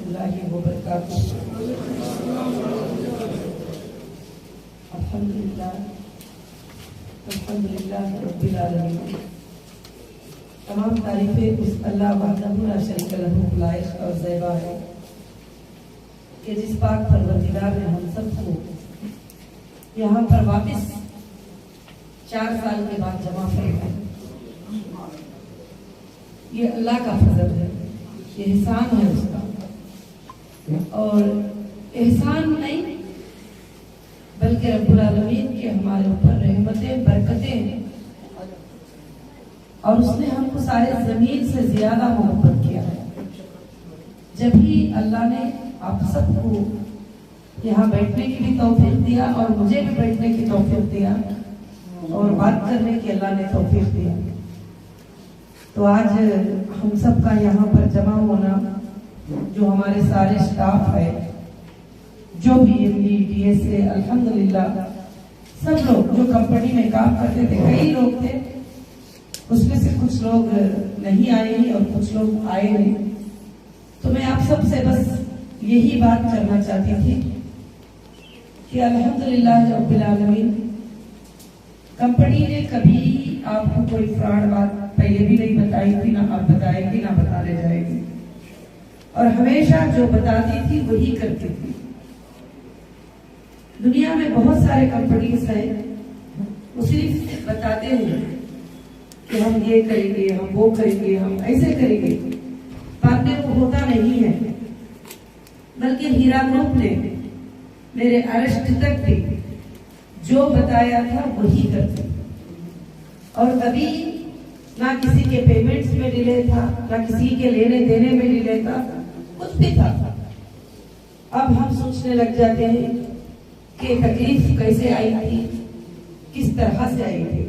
रहमतुल्लाहि व बरकातुहू। अल्हम्दुलिल्लाह रब्बिल आलमीन। तमाम तारीफें उस अल्लाह वहदहू ला शरीक लहू को लायक और ज़ैबा है कि जिस पाक परवरदिगार ने हम सबको यहाँ पर वापस 4 साल के बाद जमा फरमाया। ये अल्लाह का फजल है, ये एहसान है उसका। और एहसान नहीं बल्कि रब्बुल आलमीन के हमारे ऊपर रहमतें बरकतें, और उसने हमको सारे जमीन से ज्यादा मोहब्बत किया है। जब ही अल्लाह ने आप सबको यहाँ बैठने की भी तौफीक दिया और मुझे भी बैठने की तौफीक दिया और बात करने की अल्लाह ने तौफीक दिया, तो आज हम सब का यहाँ पर जमा होना, जो हमारे सारे स्टाफ है, जो भी एमडी डीएसए, अल्हम्दुलिल्लाह सब लोग जो कंपनी में काम करते थे, कई लोग थे, उसमें से कुछ लोग नहीं आए और कुछ लोग आए नहीं। तो मैं आप सब से बस यही बात करना चाहती थी कि अल्हम्दुलिल्लाह रब्बिल आलमीन, कंपनी ने कभी आपको कोई फ्रॉड बात पहले भी नहीं बताई थी, ना आप बताएगी ना बताने जाएगी, और हमेशा जो बताती थी वही करती थी। दुनिया में बहुत सारे कंपनीज हैं, वो सिर्फ बताते हैं कि हम ये करेंगे, हम वो करेंगे, हम ऐसे करेंगे, बाद में वो होता नहीं है। बल्कि हीरा ग्रुप ने मेरे अरेस्ट तक भी जो बताया था वही करते, और कभी ना किसी के पेमेंट्स में डिले था, ना किसी के लेने देने में डिले था, कुछ भी था। अब हम सोचने लग जाते हैं कि तकलीफ कैसे आई थी, किस तरह से आई थी।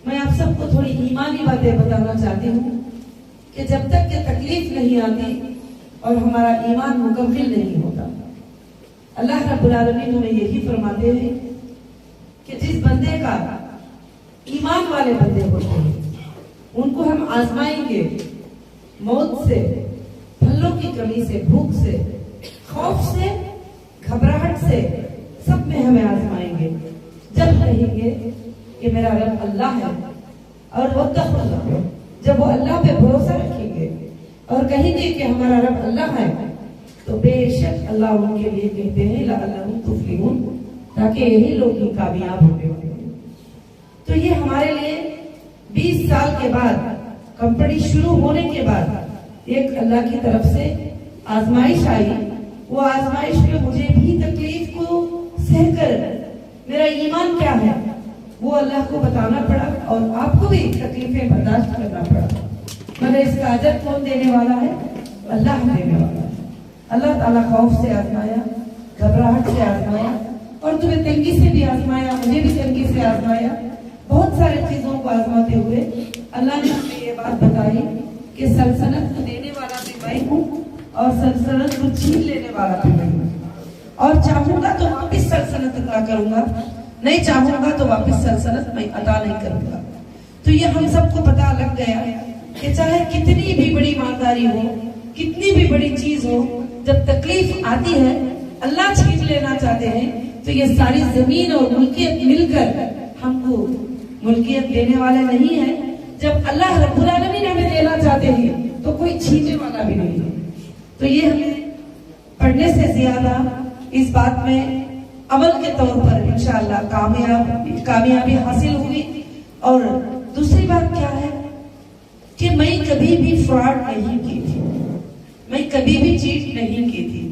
मैं आप सबको थोड़ी ईमानी बातें बताना चाहती हूँ कि जब तक ये तकलीफ नहीं आती और हमारा ईमान मुकम्मिल नहीं होता, अल्लाह रब्बुल आलमीन हमें यही फरमाते हैं कि जिस बंदे का ईमान वाले बंदे होते हैं उनको हम आजमाएंगे, मौत से, फलों की कमी से, भूख से, खौफ से, घबराहट से, सब में हमें आजमाएंगे। जब कहेंगे कि मेरा रब अल्लाह है, और वो जब वो अल्लाह पे भरोसा रखेंगे और कहेंगे कि हमारा रब अल्लाह है, तो बेशक अल्लाह उनके लिए कहते हैं लअल्लहुम तुफ्लिहून, ताकि यही लोग ही कामयाब होंगे। तो ये हमारे लिए 20 साल के बाद, कंपनी शुरू होने के बाद एक अल्लाह की तरफ से आजमाइश आई। वो आजमाइश में मुझे भी तकलीफ को सहकर मेरा ईमान क्या है वो अल्लाह को बताना पड़ा, और आपको भी तकलीफें बर्दाश्त करना पड़ा। मगर इसका अजर कौन देने वाला है? अल्लाह देने वाला है। अल्लाह ताला खौफ से आजमाया, घबराहट से आजमाया, और तुम्हें तंगी से भी आजमाया, मुझे भी तंगी से आजमाया। बहुत सारी चीजों को आजमाते हुए अल्लाह ने हमें ये बात बताई कि सल्तनत को देने वाला भी मैं हूँ और सल्तनत को छीन लेने वाला भी मैं हूँ, और चाहूंगा तो वापिस सल्तनत अता करूंगा, नहीं चाहूंगा तो वापिस सल्तनत मैं अता नहीं करूंगा। तो ये हम सबको पता लग गया कि चाहे कितनी भी बड़ी ईमानदारी हो, कितनी भी बड़ी चीज हो, जब तकलीफ आती है, अल्लाह छीन लेना चाहते हैं, तो ये सारी जमीन और मुल्कियत मिलकर हमको मुल्कियत देने वाले नहीं है। जब अल्लाह रब्बुल आलमीन हमें देना चाहते हैं तो कोई छीनने वाला भी नहीं है। तो ये हमें पढ़ने से ज्यादा इस बात में अमल के तौर पर इंशाअल्लाह कामयाबी हासिल हुई। और दूसरी बात क्या है कि मैं कभी भी फ्रॉड नहीं की थी, मैं कभी भी चीट नहीं की थी,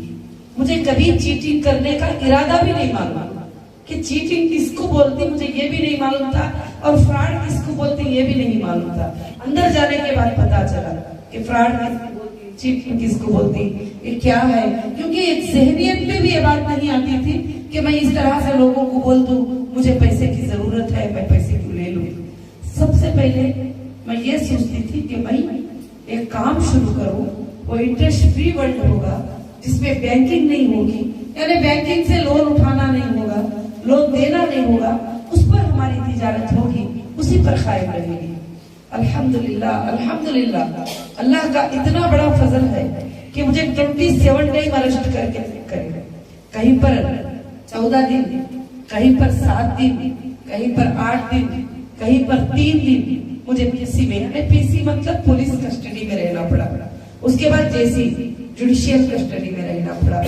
मुझे कभी चीटिंग करने का इरादा भी नहीं मालूम कि चीटिंग किसको बोलती, मुझे ये भी नहीं मालूम था, और फ्रॉड किसको बोलते ये भी नहीं मालूम था। अंदर जाने के बाद पता चला कि फ्रॉड किसको बोलती, चीटिंग किसको बोलती, ये क्या है। क्योंकि एक ज़हनियत में भी ये बात नहीं आती थी कि मैं इस तरह से लोगों को बोल दूं मुझे पैसे की जरूरत है, मैं पैसे क्यों ले लूं। सबसे पहले मैं ये सोचती थी कि मैं एक काम शुरू करूं, वो इंटरेस्ट फ्री वर्ल्ड होगा, जिसमें बैंकिंग नहीं होगी, यानी बैंकिंग से लोन उठाना नहीं होगा, लोन देना नहीं होगा, उस पर हमारी तिजारत होगी, उसी पर कायम रहेगी। अल्हम्दुलिल्लाह, अल्हम्दुलिल्लाह, अल्लाह का इतना बड़ा फजल है कि मुझे 27 टाइम अरेस्ट करके करेगा, कहीं पर 14 दिन, कहीं पर 7 दिन, कहीं पर 8 दिन, कहीं पर 3 दिन मुझे पीसी में, पीसी मतलब पुलिस कस्टडी में रहना पड़ा। उसके बाद जेसी जुडिशियल कस्टडी में रहना पड़ा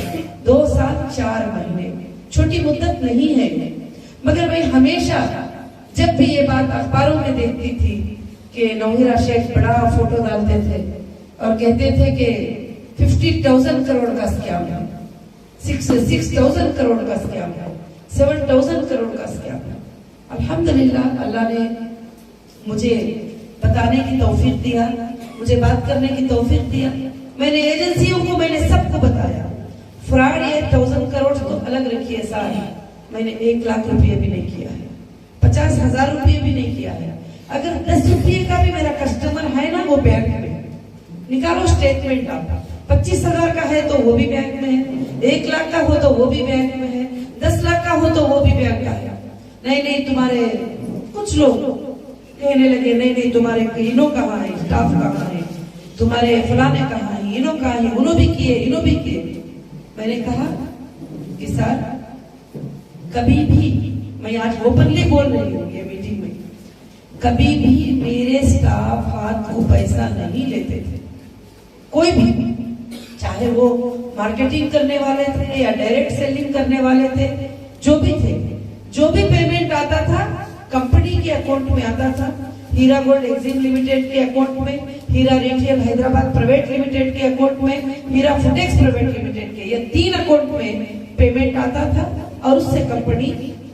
2 साल 4 महीने। छोटी मुद्दत नहीं है, मगर मैं हमेशा जब भी ये बात अखबारों में देखती थी कि नौहिरा शेख बड़ा फोटो डालते थे और कहते थे कि 50,000 करोड़ का स्कैम है, 6,000 करोड़ का स्कैम है, 7,000 करोड़ का स्कैम है। अल्हम्दुलिल्लाह अल्लाह ने मुझे बताने की तौफीक दिया, मुझे बात करने की तौफीक दिया। मैंने एजेंसियों को, मैंने सबको बताया। फ्रॉड ये 1,000 करोड़ तो अलग रखिए सारी, मैंने 1 लाख रुपये भी नहीं किया है, 50,000 रुपये भी नहीं किया है। अगर 10 रुपये का भी मेरा कस्टमर है ना, वो बैंक में निकालो स्टेटमेंट आप, 25,000 का है तो वो भी बैंक में है, 1 लाख का हो तो वो भी बैंक में है, 10 लाख का हो तो वो भी बैंक का है। नहीं तुम्हारे कुछ लोग कहने लगे नहीं तुम्हारे इनो कहाँ है, स्टाफ कहाँ है, तुम्हारे फलाने कहाँ है, इनो कहाँ है, उन्हों भी किए, इनो भी किए। मैंने कहा कि सर कभी भी, मैं आज ओपनली बोल रही हूँ ये मीटिंग में, कभी भी मेरे स्टाफ हाथ को पैसा नहीं लेते थे, कोई भी, चाहे वो मार्केटिंग करने वाले थे या डायरेक्ट सेलिंग करने वाले थे, जो भी थे, जो भी पेमेंट आता था कंपनी के अकाउंट में आता था। हीरा गोल्ड एक्सिम लिमिटेड के अकाउंट में, हीरा रिटेल हैदराबाद प्राइवेट लिमिटेड के अकाउंट में, हीरा फुटेक्स प्राइवेट लिमिटेड के, ये 3 अकाउंट में पेमेंट आता था और उससे कंपनी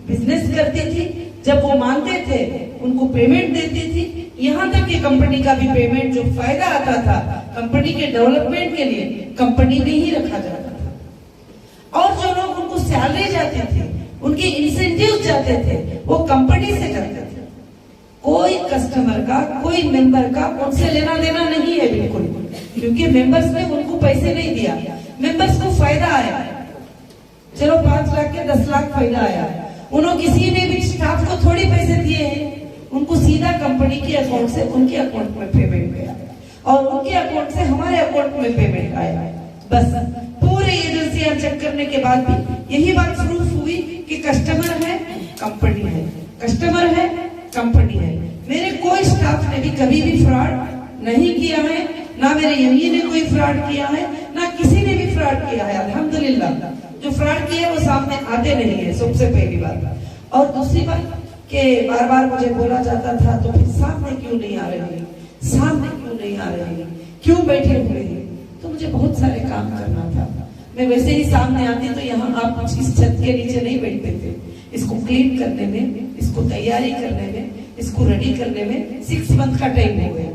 बिजनेस करती थी। जब वो मानते थे उनको पेमेंट देती थी, यहाँ तक कि कंपनी का भी पेमेंट जो फायदा आता था कंपनी के डेवलपमेंट के लिए कंपनी में ही रखा जाता था। और जो लोग उनको सैलरी जाते थे, उनके इंसेंटिव जाते थे, वो कंपनी से जाते थे। कोई कस्टमर का, कोई मेंबर का उनसे लेना देना नहीं है बिल्कुल, क्योंकि मेंबर्स ने उनको पैसे नहीं दिया, मेंबर्स को फायदा आया। चलो 5 लाख के 10 लाख फायदा आया, उन्होंने किसी ने भी स्टाफ को थोड़ी पैसे दिए हैं, उनको सीधा कंपनी के अकाउंट से उनके अकाउंट में पेमेंट गया और उनके अकाउंट से हमारे अकाउंट में पेमेंट आया। बस पूरे एजेंसियां चेक करने के बाद भी यही बात प्रूफ हुई कि कस्टमर है कंपनी है, कस्टमर है कंपनी है। मेरे कोई स्टाफ ने भी कभी भी फ्रॉड नहीं किया है, ना मेरे यही ने कोई फ्रॉड किया है, ना किसी ने भी फ्रॉड किया है। अल्हम्दुलिल्लाह जो फ्रॉड किया वो सामने आते नहीं है, सबसे पहली बात। और दूसरी बात कि बार बार मुझे बोला जाता था तो फिर सामने क्यों नहीं आ रही, सामने क्यों नहीं आ रही, क्यों बैठे हुए हैं। तो मुझे बहुत सारे काम करना था, मैं वैसे ही सामने आती तो यहाँ आप इस छत के नीचे नहीं बैठते थे। इसको क्लीन करने में, इसको तैयारी करने में, इसको रेडी करने में 6 मंथ का टाइम हो गया।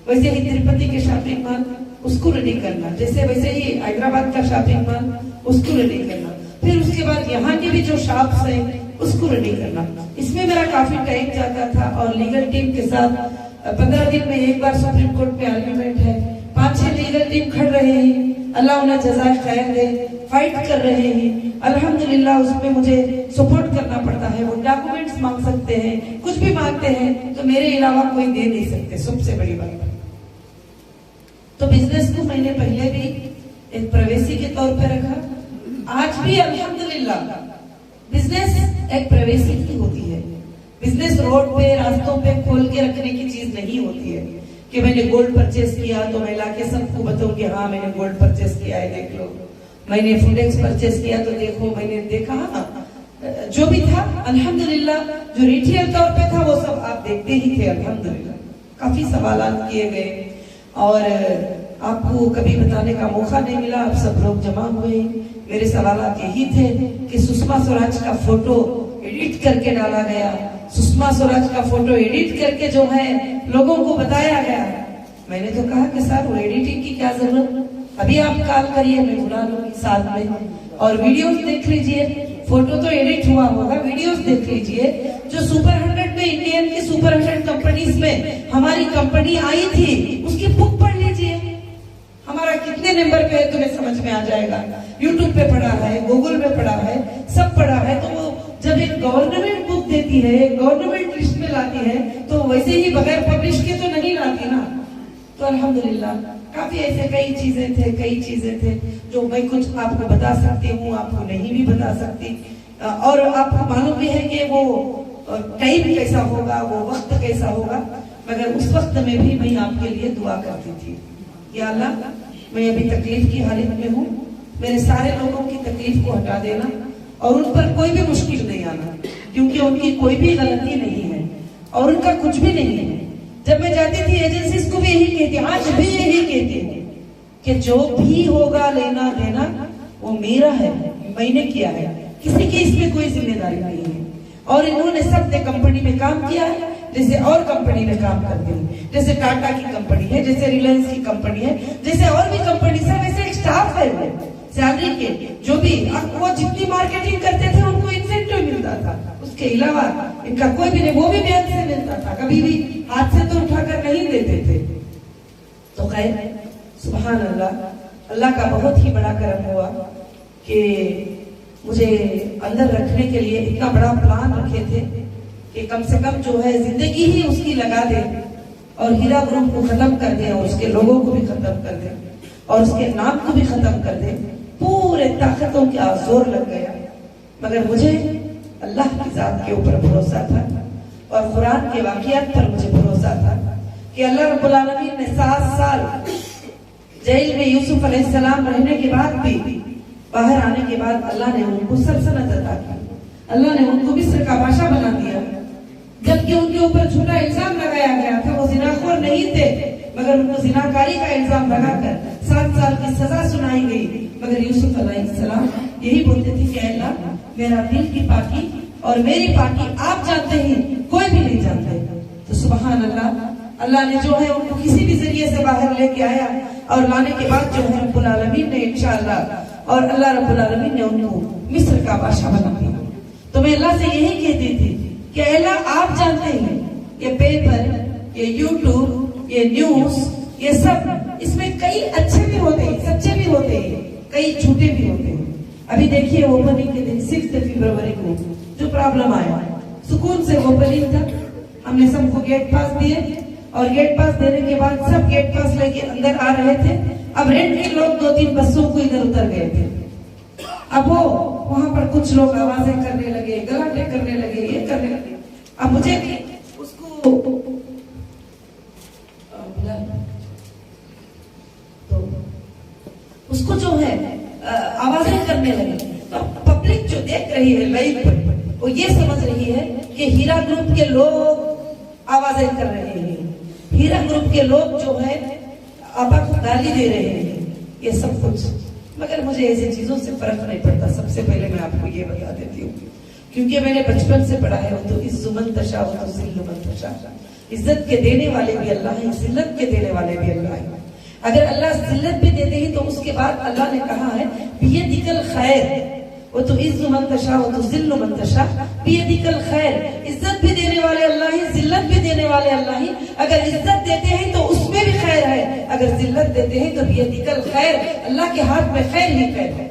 वैसे ही तिरुपति के शॉपिंग मॉल उसको रेडी करना, जैसे वैसे ही हैदराबाद का शॉपिंग मॉल उसको रेडी करना, फिर उसके बाद यहाँ के भी जो शॉप्स हैं उसको रेडी करना। इसमें मेरा काफी टाइम जाता था और लीगल टीम के साथ 15 दिन में एक बार सुप्रीम कोर्ट में आर्ग्यूमेंट है, 5-6 लीगल टीम खड़ रहे हैं, अल्लाह उन्हें जज़ाए खैर दे, फाइट कर रहे हैं। अल्हम्दुलिल्लाह उसमें मुझे सपोर्ट करना पड़ता है। वो डॉक्यूमेंट्स मांग सकते हैं, कुछ भी मांगते हैं तो मेरे अलावा कोई दे नहीं सकते, सबसे बड़ी बात। तो बिजनेस को मैंने पहले भी एक प्रवेशी के तौर पे रखा, आज भी अल्हम्दुलिल्लाह बिजनेस एक प्रवेशी की होती है। बिजनेस रोड पे, रास्तों पे खोल के रखने की चीज नहीं होती है कि मैंने गोल्ड परचेस किया तो मैं लाके सबको बताऊंगी हाँ मैंने गोल्ड परचेस किया है, देख लो। मैंने फुटेक्स परचेस किया तो देखो, मैंने देखा। जो भी था अल्हम्दुलिल्लाह, जो रिटेल तौर पे था वो सब आप देखते ही थे अल्हम्दुलिल्लाह। काफी सवालात किए गए और आपको कभी बताने का मौका नहीं मिला, आप सब लोग जमा हुए। मेरे सवालात यही थे कि सुषमा स्वराज का फोटो एडिट करके डाला गया, सुषमा स्वराज का फोटो एडिट करके जो है लोगों को बताया गया। मैंने तो कहा कि सर वो एडिटिंग की क्या जरूरत, अभी आप कॉल करिए, मैं बुला लूंगी साथ में, और वीडियोस देख लीजिए। फोटो तो एडिट हुआ होगा, वीडियोस देख लीजिए। जो सुपर 100 में, इंडियन की सुपर 100 कंपनीज में हमारी कंपनी आई थी, उसकी बुक पढ़ लीजिए, हमारा कितने नंबर पे है तुम्हें समझ में आ जाएगा। यूट्यूब पे पढ़ा है, गूगल पे पढ़ा है, सब पढ़ा है। तो वो जब एक गवर्नमेंट बुक देती है, गवर्नमेंट लिस्ट में लाती है, तो वैसे ही बगैर पब्लिश के तो नहीं लाती ना। तो अल्हम्दुलिल्लाह काफी ऐसे कई चीजें थे जो मैं कुछ आपको बता सकती हूँ, आपको नहीं भी बता सकती। और आपको मालूम भी है कि वो टाइम कैसा होगा, वो वक्त कैसा होगा, मगर उस वक्त में भी मैं आपके लिए दुआ करती थी, या अल्लाह मैं अभी तकलीफ की हालत में हूँ, मेरे सारे लोगों की तकलीफ को हटा देना और उन पर कोई भी मुश्किल नहीं आना, क्योंकि उनकी कोई भी गलती नहीं है और उनका कुछ भी नहीं है। जब मैं जाती थी एजेंसीज को भी यही कहती, आज भी यही कहती हूँ कि जो भी होगा लेना देना वो मेरा है, मैंने किया है, किसी की इसमें कोई जिम्मेदारी नहीं है। और इन्होंने सबने कंपनी में काम किया है, जैसे और कंपनी में काम करते हैं, जैसे टाटा की कंपनी है, जैसे रिलायंस की कंपनी है, जैसे और भी कंपनी है, वैसे एक स्टाफ है वो सैलरी के, जो भी वो जितनी मार्केटिंग करते थे उनको इंसेंटिव मिलता था, उसके अलावा इनका कोई भी नहीं, वो भी बैंक से मिलता था, कभी भी हाथ से तो उठाकर नहीं देते थे। तो खैर सुभान अल्लाह, अल्लाह का बहुत ही बड़ा करम हुआ कि मुझे अंदर रखने के लिए इतना बड़ा प्लान रखे थे कि कम से कम जो है जिंदगी ही उसकी लगा दे और हीरा ग्रुप को खत्म कर दे और उसके लोगों को भी खत्म कर दे और उसके नाम को भी खत्म कर दे। पूरे ताकतों का जोर लग गया, मगर मुझे अल्लाह की जात के ऊपर भरोसा था और कुरान के वाक़ियात पर मुझे भरोसा था कि अल्लाह रब्बुल आलमीन ने 7 साल जेल में यूसुफ अलैहिस्सलाम रहने के बाद भी, बाहर आने के बाद अल्लाह ने उनको सल्तनत अता की, अल्लाह ने उनको मिस्र का बादशाह बना दिया। जबकि उनके ऊपर झूठा इल्जाम लगाया गया था, वो जिनाखोर नहीं थे, मगर उनको जिनाकारी का इल्जाम लगाकर 7 साल की सजा सुनाई गई। मगर यूसुफ अलैहिस्सलाम यही बोलते थे कि अल्लाह मेरा दिल की पाकी और मेरी पाकी आप जानते हैं, कोई भी नहीं जानते। तो सुभान अल्लाह, अल्लाह ने जो है उनको किसी भी जरिए से बाहर लेके आया और लाने के बाद जो है रब्बुल आलमीन ने इंशाअल्लाह और अल्लाह रब्बुल आलमीन ने उनको मिस्र का बादशाह बना दिया। तो मैं अल्लाह से यही कहती थी कि अल्लाह आप जानते हैं, ये पेपर, ये यूट्यूब, ये न्यूज, ये सब, इसमें कई अच्छे भी होते हैं, सच्चे भी होते हैं, कई झूठे भी होते हैं। अभी देखिए ओपनिंग के दिन 6 फरवरी को जो प्रॉब्लम आया, सुकून से ओपनिंग था, हमने सबको गेट पास दिए और गेट पास देने के बाद सब गेट पास लेके अंदर आ रहे थे। अब रेंट के लोग 2-3 बसों को इधर उतर गए थे। अब वो वहां पर कुछ लोग आवाजें करने लगे, गलाटे करने लगे, ये करने लगे। अब मुझे उसको तो उसको जो है आवाजें करने लगे। तो पब्लिक जो देख रही है लाइव पर, वो ये समझ रही है कि हीरा ग्रुप के लोग आवाजें कर रहे हैं, हीरा ग्रुप के लोग जो है आपा को गाली दे रहे हैं, ये सब कुछ। मगर मुझे ऐसी चीजों से फर्क नहीं पड़ता। सबसे पहले मैं आपको ये बता देती हूँ, क्योंकि मैंने बचपन से पढ़ा है, तो इज्जुमन तशा व तुज़िल्लुमन तशा, इज्जत के देने वाले भी अल्लाह है, जिल्लत के देने वाले भी अल्लाह है। अगर अल्लाह जिल्लत भी देते हैं तो उसके बाद अल्लाह ने कहा है बियदिकल खैर, वो तो इज्जुमन तशा व तुज़िल्लुमन तशा, बियदिकल खैर, इज्जत भी देने वाले अल्लाह ही, जिल्लत भी देने वाले अल्लाह ही। अगर इज्जत देते हैं तो उसमें भी खैर है, अगर जिल्लत देते हैं तो बियदिकल खैर, अल्लाह के हाथ में खैर ही खैर है।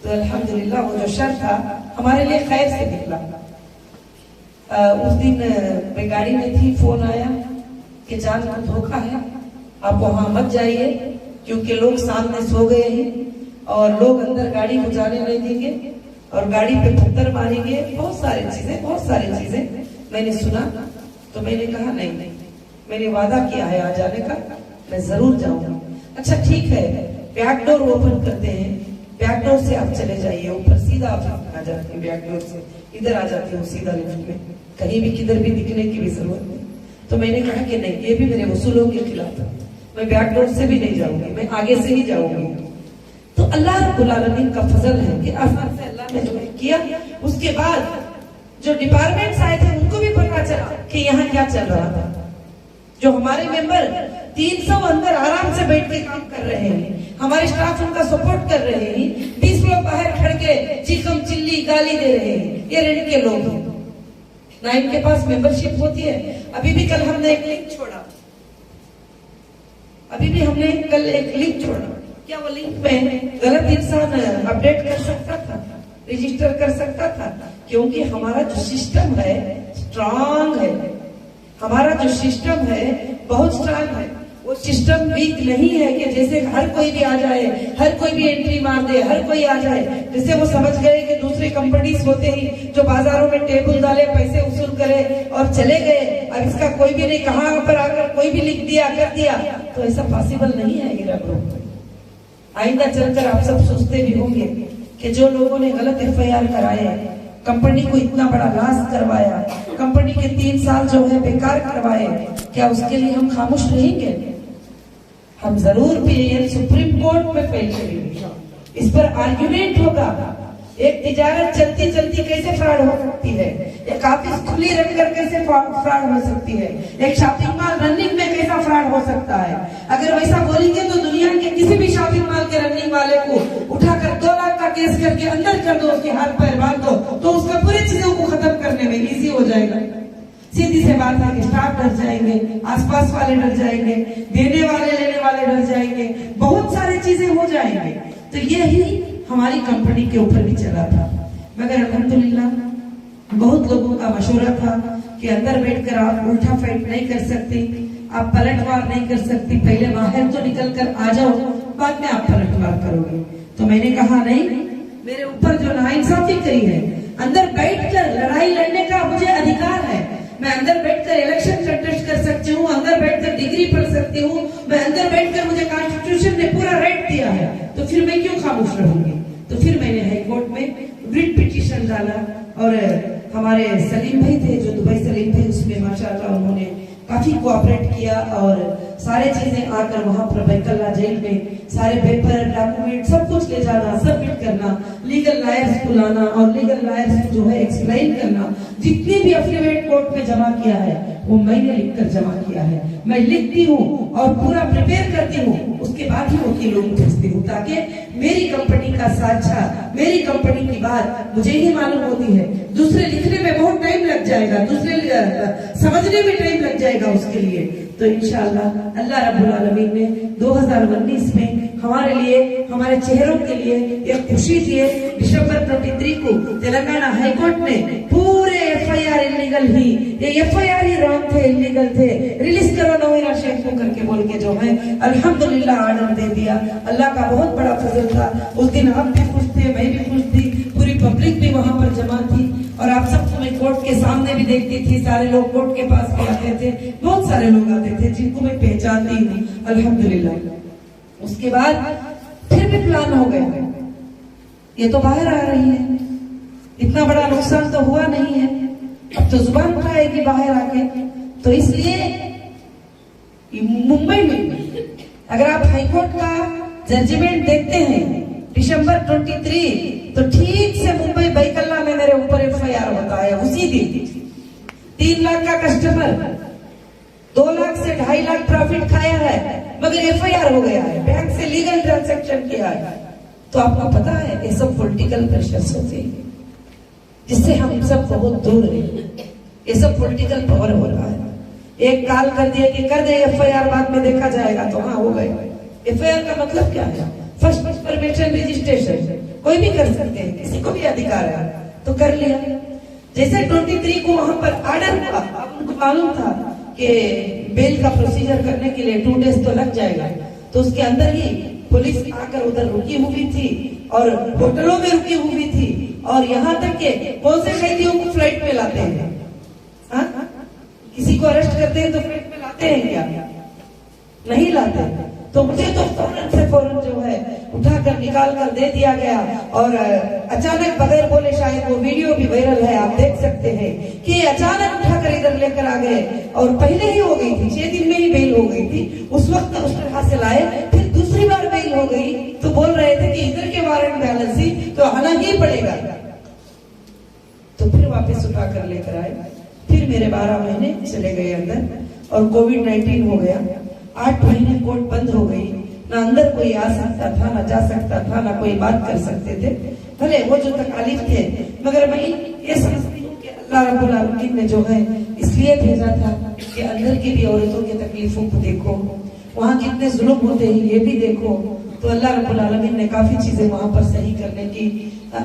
तो अल्हम्दुलिल्लाह वो जो शर था हमारे लिए खैर से निकला। उस दिन मैं गाड़ी में थी, फोन आया कि जान को धोखा है, आप वहां मत जाइए क्योंकि लोग सामने सो गए हैं और लोग अंदर गाड़ी को जाने नहीं देंगे और गाड़ी पे पत्थर मारेंगे, बहुत सारी चीजें मैंने सुना। तो मैंने कहा नहीं, मैंने वादा किया है आ जाने का, मैं जरूर जाऊंगा। अच्छा ठीक है, बैक डोर ओपन करते हैं, बैक डोर से आप चले जाइए ऊपर, सीधा आप आ जाते हैं, बैक डोर से इधर आ जाती हूँ सीधा लिफ्ट में, कहीं भी किधर भी दिखने की भी जरूरत नहीं। तो मैंने कहा कि नहीं, ये भी मेरे वसूलों के खिलाफ है, मैं बैक डोर से भी नहीं जाऊंगी, मैं आगे से ही जाऊंगी। तो अल्लाह रब्बुल आलमीन का फजल है कि आसान से अल्लाह ने जो किया। उसके बाद जो डिपार्टमेंट्स आए थे उनको भी पता चला कि यहाँ क्या चल रहा था। जो हमारे मेंबर 300 अंदर आराम से बैठ के काम कर रहे हैं, हमारे स्टाफ उनका सपोर्ट कर रहे हैं, 20 लोग बाहर खड़ के चीखम चिल्ली गाली दे रहे हैं, ये रेंट के लोग हैं ना, इनके पास मेंबरशिप होती है। अभी भी कल हमने एक लिंक छोड़ा, क्या वो लिंक में गलत इंसान अपडेट कर सकता था, रजिस्टर कर सकता था? क्योंकि हमारा जो सिस्टम है स्ट्रांग है, हमारा जो सिस्टम है बहुत स्ट्रांग है। वो सिस्टम वीक नहीं है कि जैसे हर कोई भी आ जाए, हर कोई भी एंट्री मार दे, हर कोई आ जाए। जैसे वो समझ गए कि दूसरे कंपनीज होते ही जो बाजारों में टेबल डाले, पैसे वसूल करे और चले गए, अब इसका कोई भी नहीं, कहाँ पर आकर कोई भी लिख दिया, कर दिया, तो ऐसा पॉसिबल नहीं है हीरा ग्रुप। आइंदा चलकर आप सब सोचते भी होंगे कि जो लोगों ने गलत FIR कराए, कंपनी को इतना बड़ा लॉस करवाया, कंपनी के 3 साल जो है बेकार करवाए, क्या उसके लिए हम खामोश रहेंगे? हम जरूर PIL सुप्रीम कोर्ट में पेश करेंगे, इस पर आर्ग्यूमेंट होगा। एक तिजारत चलती चलती कैसे फ्रॉड हो सकती है, एक ऑफिस खुली रखकर कैसे फ्रॉड हो सकती है, एक शॉपिंग मॉल रनिंग में कैसा फ्रॉड हो सकता है। अगर वैसा बोलेंगे तो दुनिया के किसी भी शॉपिंग मॉल के रनिंग वाले को उठाकर 2 लाख का केस करके अंदर कर दो, उसके हाथ पैर बांध दो, तो उसका पूरी चीजों को खत्म करने में इजी हो जाएगा। सीधी सी बात है कि स्टाफ डर जाएंगे, आसपास वाले डर जाएंगे, देने वाले लेने वाले डर जाएंगे, बहुत सारी चीजें हो जाएंगे। तो यही हमारी कंपनी के ऊपर भी चला था। मगर अल्हम्दुलिल्लाह बहुत लोगों का मशवरा था कि अंदर बैठकर आप उल्टा फाइट नहीं कर सकती, आप पलटवार नहीं कर सकती, पहले बाहर तो निकल कर आ जाओ, बाद में आप पलटवार करोगे। तो मैंने कहा नहीं, मेरे ऊपर जो नाइंसाफी करी है, अंदर बैठकर लड़ाई लड़ने का मुझे अधिकार है। मैं अंदर बैठकर इलेक्शन कंटेस्ट कर सकती हूँ, अंदर बैठकर डिग्री पढ़ सकती हूँ, मैं अंदर बैठकर, मुझे कॉन्स्टिट्यूशन ने पूरा राइट दिया है, तो फिर मैं क्यों खामोश रहूंगी? तो फिर मैंने हाई कोर्ट में रिट पिटीशन डाला और हमारे सलीम भाई थे जो दुबई सलीम भाई, उसमें माशाल्लाह उन्होंने काफी कोऑपरेट किया और सारे चीजें आकर वहां पर बैकल्ला जेल में सारे पेपर डॉक्यूमेंट सब कुछ ले जाना, सबमिट करना, लीगल लायर्स बुलाना और लीगल लायर्स जो है एक्सप्लेन करना। जितने भी एफिडेविट कोर्ट में जमा किया है वो मैंने लिखकर जमा किया है। मैं लिखती हूँ और पूरा प्रिपेयर करती हूँ, उसके बाद ही वकीलों को भेजती हूँ, ताकि मेरी कंपनी का साझा, मेरी कंपनी की बात मुझे ही मालूम होती है। दूसरे लिखने में बहुत टाइम लग जाएगा, दूसरे समझने में टाइम लग जाएगा उसके लिए। तो इंशाअल्लाह अल्लाह रब्बुल आलमीन ने 2019 में हमारे लिए, हमारे चेहरों के लिए एक खुशी दी है। दिसंबर 23 को तेलंगाना हाईकोर्ट ने पूरे FIR इलीगल ही, ये FIR ही रॉन्ग थे, इलीगल थे, रिलीज करो नवीरा शेख को करके बोल के जो है अल्हम्दुलिल्लाह ऑर्डर दे दिया। अल्लाह का बहुत बड़ा फजल था। उस दिन आप भी खुश थे, मैं भी खुश थी, पूरी पब्लिक भी वहां पर जमा थी और आप सबको मैं कोर्ट के सामने भी देखती थी। सारे लोग कोर्ट के पास भी आते थे, बहुत सारे लोग आते थे जिनको मैं पहचानती हूँ अल्हम्दुलिल्लाह। उसके बाद फिर भी प्लान हो गया, ये तो बाहर आ रही है, इतना बड़ा नुकसान तो हुआ नहीं है, अब तो जुबान उठाएगी बाहर आके। तो इसलिए मुंबई में अगर आप हाईकोर्ट का जजमेंट देखते हैं दिसंबर 23, तो ठीक से मुंबई बैकल्ला में मेरे ऊपर FIR होता है उसी दिन। 3 लाख का कस्टमर 2 लाख से 2.5 लाख प्रॉफिट खाया है, मगर FIR हो गया है, बैंक से लीगल ट्रांजैक्शन किया है। तो आपको पता है ये सब पॉलिटिकल प्रेशर्स होते हैं जिससे हम सब बहुत दूर हैं। ये सब पॉलिटिकल पावर हो रहा है। एक कॉल कर दिया कि कर दे FIR, बाद में देखा जाएगा, तो हाँ हो गए। FIR का मतलब क्या है? फर्स्ट परमिशन रजिस्ट्रेशन कोई भी कर सकते हैं, किसी को भी अधिकार है, तो कर लिया। जैसे 23 को वहां पर ऑर्डर हुआ, उनको मालूम था कि बेल का प्रोसीजर करने के लिए 2 डेज तो लग जाएगा, तो उसके अंदर ही पुलिस आकर उधर रुकी हुई थी और होटलों में रुकी हुई थी, और यहाँ तक के कौन से कैदियों को फ्लाइट में लाते हैं? हाँ, किसी को अरेस्ट करते हैं तो फ्लाइट में लाते हैं क्या? नहीं लाते। तो मुझे तो फौरन से फौरन जो है उठाकर निकाल कर दे दिया गया और अचानक बगैर बोले, शायद वो वीडियो भी वायरल है, आप देख सकते हैं कि अचानक उठाकर इधर लेकर आ गए और पहले ही हो गई थी, 6 दिन में ही बेल हो गई थी। उस वक्त उस तरह से लाए, फिर दूसरी बार बेल हो गई तो बोल रहे थे कि इधर के वारंट बैलेंस ही तो आना ही पड़ेगा, तो फिर वापस उठाकर लेकर आए। फिर मेरे 12 महीने चले गए अंदर और कोविड-19 हो गया। 8 महीने कोर्ट बंद हो गई, ना अंदर कोई आ सकता था, ना जा सकता था, ना कोई बात कर सकते थे। भले वो जो तकालीफ थे, मगर मैं ये समझती हूँ कि अल्लाह रब्बुल आलमीन ने जो है इसलिए भेजा था कि अंदर की भी औरतों की तकलीफों को देखो, वहाँ कितने जुल्म होते हैं ये भी देखो। तो अल्लाह रब्बुल आलमीन ने काफी चीजें वहाँ पर सही करने की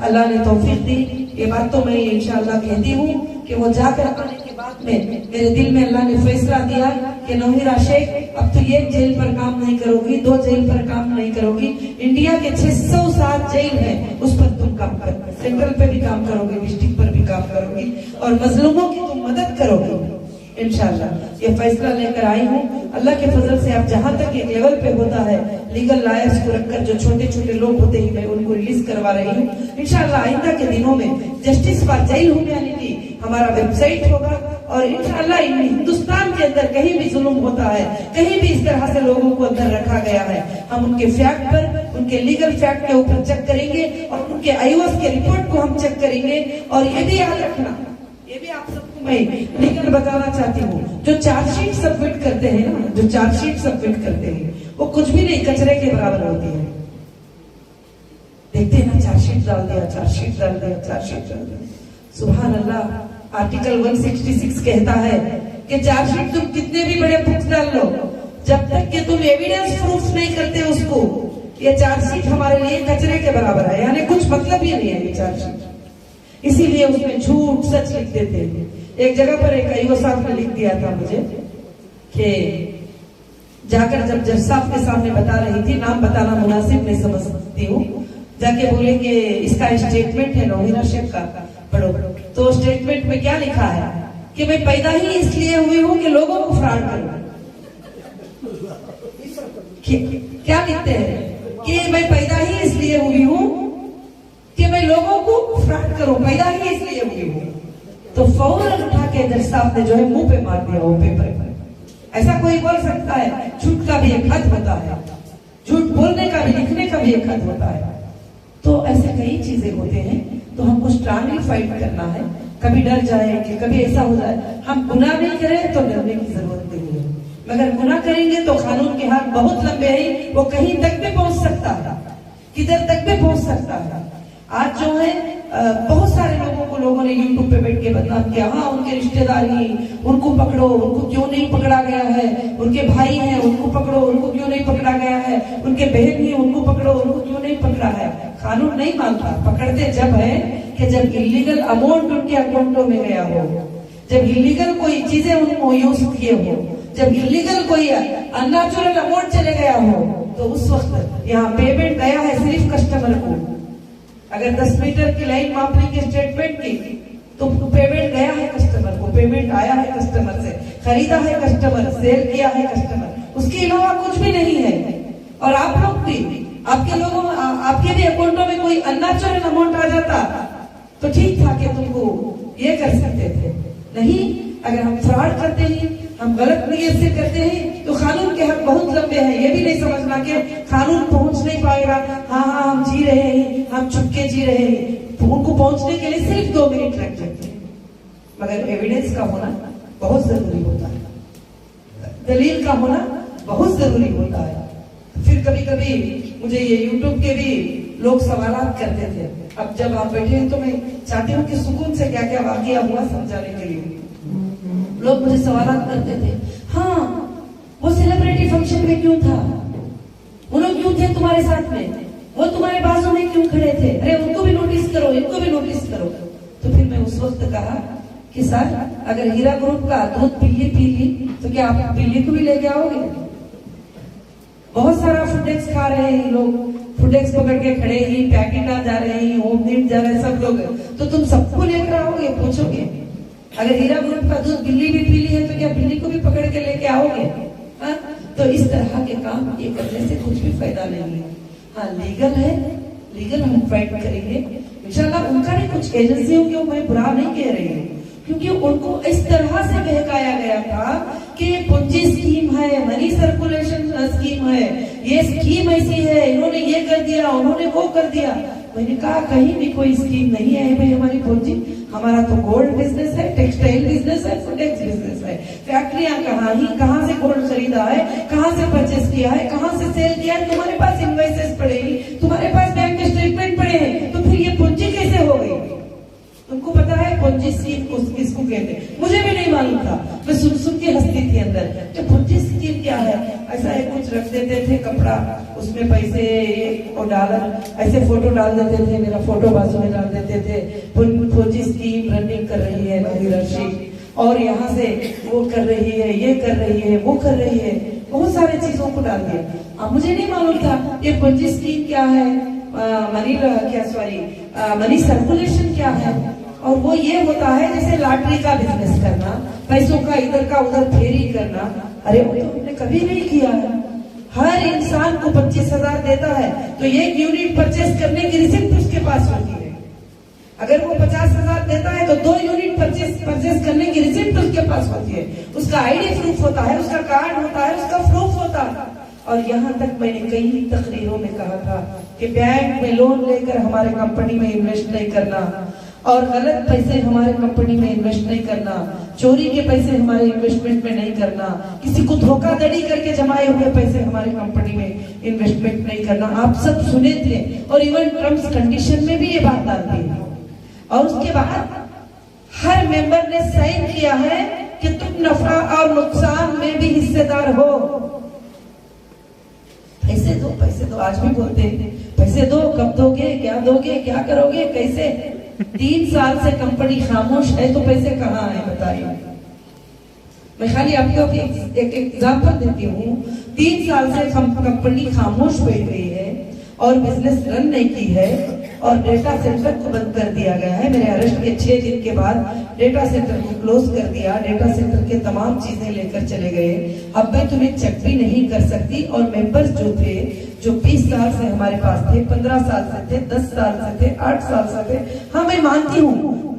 अल्लाह ने तौफीक दी। ये बात तो मैं इंशाअल्लाह कहती हूँ कि वो जाकर आने के बाद रात में मेरे दिल में अल्लाह ने फैसला दिया कि नौहिरा शेख अब तो एक जेल पर काम नहीं करोगी, 2 जेल पर काम नहीं करोगी, इंडिया के 607 जेल है उस पर तुम काम करोगे, सेंट्रल पे भी काम करोगे, डिस्ट्रिक्ट पर भी काम करोगी और मजलूमों की तुम मदद करोगे इंशाल्लाह। ये फैसला लेकर आई हूँ। अल्लाह के फजल से आप जहाँ तक एक लेवल पे होता है लीगल लायर्स को रखकर जो छोटे छोटे लोग होते हैं मैं उनको रिलीज करवा रही हूँ इंशाल्लाह। आइंदा के दिनों में जस्टिस फॉर जेल ह्यूमैनिटी हमारा वेबसाइट होगा और इंशाल्लाह हिंदुस्तान के अंदर कहीं भी जुल्म होता है, कहीं भी इस तरह से लोगों को अंदर रखा गया है, हम उनके फैक्ट पर, उनके लीगल फैक्ट के ऊपर चेक करेंगे और उनके आईओएस के रिपोर्ट को हम चेक करेंगे। और ये भी याद रखना, ये भी आप सबको मैं लीगल बताना चाहती हूँ, जो चार्जशीट सबमिट करते हैं ना, जो चार्जशीट सबमिट करते हैं वो कुछ भी नहीं कचरे के बराबर होती है। देखते हैं ना, चार्जशीट डाल दिया, चार्जशीट डाल दिया, चार्जशीट डाल दिया। सुभान अल्लाह, आर्टिकल 166 कहता है कि चार्जशीट तुम कितने भी बड़े बुक्स डाल लो, जब तक कि तुम एविडेंस प्रूफ नहीं करते उसको, ये चार्जशीट हमारे लिए कचरे के बराबर है, यानी कुछ मतलब ही नहीं है ये चार्जशीट। इसीलिए उसमें झूठ सच लिख देते हैं। एक जगह पर एक आईओ साहब ने लिख दिया था मुझे कि जाकर जब जज साहब के सामने बता रही थी, नाम बताना मुनासिब नहीं समझती हूँ, जाके बोले कि इसका स्टेटमेंट है नौहिरा शेख का, पढ़ो। तो स्टेटमेंट में क्या लिखा है कि मैं पैदा ही इसलिए हुई हूँ कि लोगों को फ्रॉड करूं। क्या लिखते हैं कि मैं पैदा ही इसलिए हुई हूँ कि मैं लोगों को फ्रॉड करूं, पैदा ही इसलिए हुई हूँ। तो फौरन उठा के जज साहब ने जो है मुंह पे मार दिया वो पेपर पर। ऐसा कोई बोल सकता है? झूठ का भी एक हद होता है, झूठ बोलने का भी, लिखने का भी एक हद होता है। तो ऐसे कई चीजें होते हैं, तो हमको स्ट्रांगली फाइट करना है। कभी डर जाए कि कभी ऐसा हो जाए, हम गुनाह नहीं करें तो डरने की जरूरत नहीं है, मगर गुनाह करेंगे तो कानून के हाथ बहुत लंबे हैं, वो कहीं तक भी पहुंच सकता है, किधर तक भी पहुंच सकता है। आज जो है बहुत सारे लोगों ने यूट्यूब पे बैठ के बदनाम किया, हाँ उनके रिश्तेदार ही, उनको पकड़ो, उनको क्यों नहीं पकड़ा गया है, उनके भाई हैं उनको पकड़ो, उनको क्यों नहीं पकड़ा गया है, उनके बहन ही उनको पकड़ो, उनको क्यों नहीं पकड़ा है। कानून नहीं मानता, पकड़ते जब है कि जब इलीगल अमाउंट उनके अकाउंटों में गया हो, जब इलीगल कोई चीजें उनको यूज किए हो, जब इलीगल कोई अननेचुरल अमाउंट चले गया हो, तो उस वक्त यहाँ पेमेंट गया है सिर्फ कस्टमर को। अगर 10 मीटर की लाइन माप ली स्टेटमेंट की तो पेमेंट गया है कस्टमर को, पेमेंट आया है कस्टमर से, खरीदा है कस्टमर, सेल किया है कस्टमर, उसके अलावा कुछ भी नहीं है। और आप लोग भी, आपके भी अकाउंटों में कोई अननेचुरल अमाउंट आ जाता तो ठीक था कि तुमको ये कर सकते थे। नहीं, अगर हम फ्रॉड करते हैं, हम गलत नीयत से करते हैं, तो कानून के हक बहुत लंबे हैं। ये भी नहीं समझना कि कानून पहुंच नहीं पाएगा, हाँ हम जी रहे हैं, हम चुपके जी रहे हैं, तो उनको पहुंचने के लिए सिर्फ 2 मिनट लग जाते हैं। मगर एविडेंस का होना बहुत जरूरी होता है, दलील का होना बहुत जरूरी होता है। फिर कभी कभी मुझे ये यूट्यूब के भी लोग सवालात करते थे। अब जब आप बैठे हैं तो मैं चाहती हूँ कि सुकून से क्या क्या वाकया हुआ समझाने के लिए। लोग मुझे सवालात करते थे, हाँ वो सेलिब्रिटी फंक्शन में क्यों था, वो लोग क्यों थे तुम्हारे साथ में, वो तुम्हारे बाजू में क्यों खड़े थे, अरे उनको भी नोटिस करो, इनको भी नोटिस करो। तो फिर मैं उस वक्त कहा कि सर अगर हीरा ग्रुप का दूध बिल्ली पी ली तो क्या आप बिल्ली को भी लेके आओगे? बहुत सारा फुटेक्स खा रहे हैं लोग, फुटेक्स पकड़ के खड़े ही, पैकेट आ जा रहे हैं, होम नीट जा रहे हैं सब लोग, तो तुम सबको लेकर आओगे? पूछोगे अगर हीरा ग्रुप का दूध बिल्ली भी पी ली है तो क्या बिल्ली को भी पकड़ के लेके आओगे? हाँ? तो इस तरह के काम ये करने से कुछ भी फायदा नहीं है। हाँ लीगल है, लीगल हम फाइट करेंगे इंशाल्लाह। उनका भी कुछ एजेंसियों को मैं बुरा नहीं कह रही हूँ, क्योंकि उनको इस तरह से बहकाया गया था कि ये पूंजी स्कीम है, मनी सर्कुलेशन स्कीम है, ये स्कीम ऐसी है, इन्होंने ये कर दिया, उन्होंने वो कर दिया। मैंने कहा कहीं भी कोई स्कीम नहीं है भाई हमारी पूंजी, हमारा तो गोल्ड बिजनेस है, टेक्सटाइल बिजनेस है, फुटेक्स बिजनेस है। फैक्ट्रियां कहाँ से गोल्ड खरीदा है, कहाँ से परचेस किया है, कहाँ से सेल किया है, तुम्हारे पास इनवॉइसेस पड़े हैं, तुम्हारे पास बैंक स्टेटमेंट पड़े हैं, तो फिर ये पूंजी कैसे हो गई? तुमको पता है पूंजी स्कीम किसको कहते हैं? मुझे भी नहीं मालूम था, मैं सुन के हंसती थी अंदर कि पूंजी स्कीम क्या है। ऐसा है कुछ रख देते थे कपड़ा, उसमें पैसे और डॉलर, ऐसे फोटो डाल देते थे, मेरा फोटो बाजू में डाल देते थे, पूंजी स्कीम रनिंग कर रही है नौहिरा शेख, और यहाँ से वो कर रही है, ये कर रही है, वो कर रही है, बहुत सारे चीजों को डाल दिया। अब मुझे नहीं मालूम था ये पंजी स्कीम क्या है, मनी सर्कुलेशन क्या है। और वो ये होता है जैसे लॉटरी का बिजनेस करना, पैसों का इधर का उधर फेरी करना। अरे वो तो हमने कभी नहीं किया है। हर इंसान को 25,000 देता है तो एक यूनिट परचेस करने की रिसिप्ट उसके पास होती है। अगर वो 50,000 देता है तो 2 यूनिट परचेस करने की रिसिप्ट उसके पास होती है। उसका आईडी प्रूफ होता है, उसका कार्ड होता है, उसका प्रूफ होता है। और यहाँ तक मैंने कई तकरीरों में कहा था कि बैंक में लोन लेकर हमारे कंपनी में इन्वेस्ट नहीं करना, और गलत पैसे हमारे कंपनी में इन्वेस्ट नहीं करना, चोरी के पैसे हमारे इन्वेस्टमेंट में नहीं करना, किसी को धोखाधड़ी करके जमाए हुए पैसे हमारे कंपनी में इन्वेस्टमेंट नहीं करना। आप सब सुने थे और इवन टर्म्स कंडीशन में भी ये बात डालती है। और उसके बाद हर मेंबर ने साइन किया है कि तुम नफा और नुकसान में भी हिस्सेदार हो। पैसे दो आज भी बोलते हैं, पैसे दो, कब दोगे, क्या करोगे, कैसे। 3 साल से कंपनी खामोश है तो पैसे कहाँ है बताइए। मैं खाली आपको एक एग्जांपल देती हूँ। 3 साल से कंपनी खामोश बैठ गई है और बिजनेस रन नहीं की है, और डेटा सेंटर को बंद कर दिया गया है। मेरे अरेस्ट के 6 दिन के बाद डेटा सेंटर को क्लोज कर दिया। डेटा सेंटर के तमाम चीजें लेकर चले गए। अब मैं तुम्हें चेक भी नहीं कर सकती। और मेंबर्स जो थे, जो 20 साल से हमारे पास थे, 15 साल से थे, 10 साल से थे, 8 साल से थे। हाँ, मैं मानती हूँ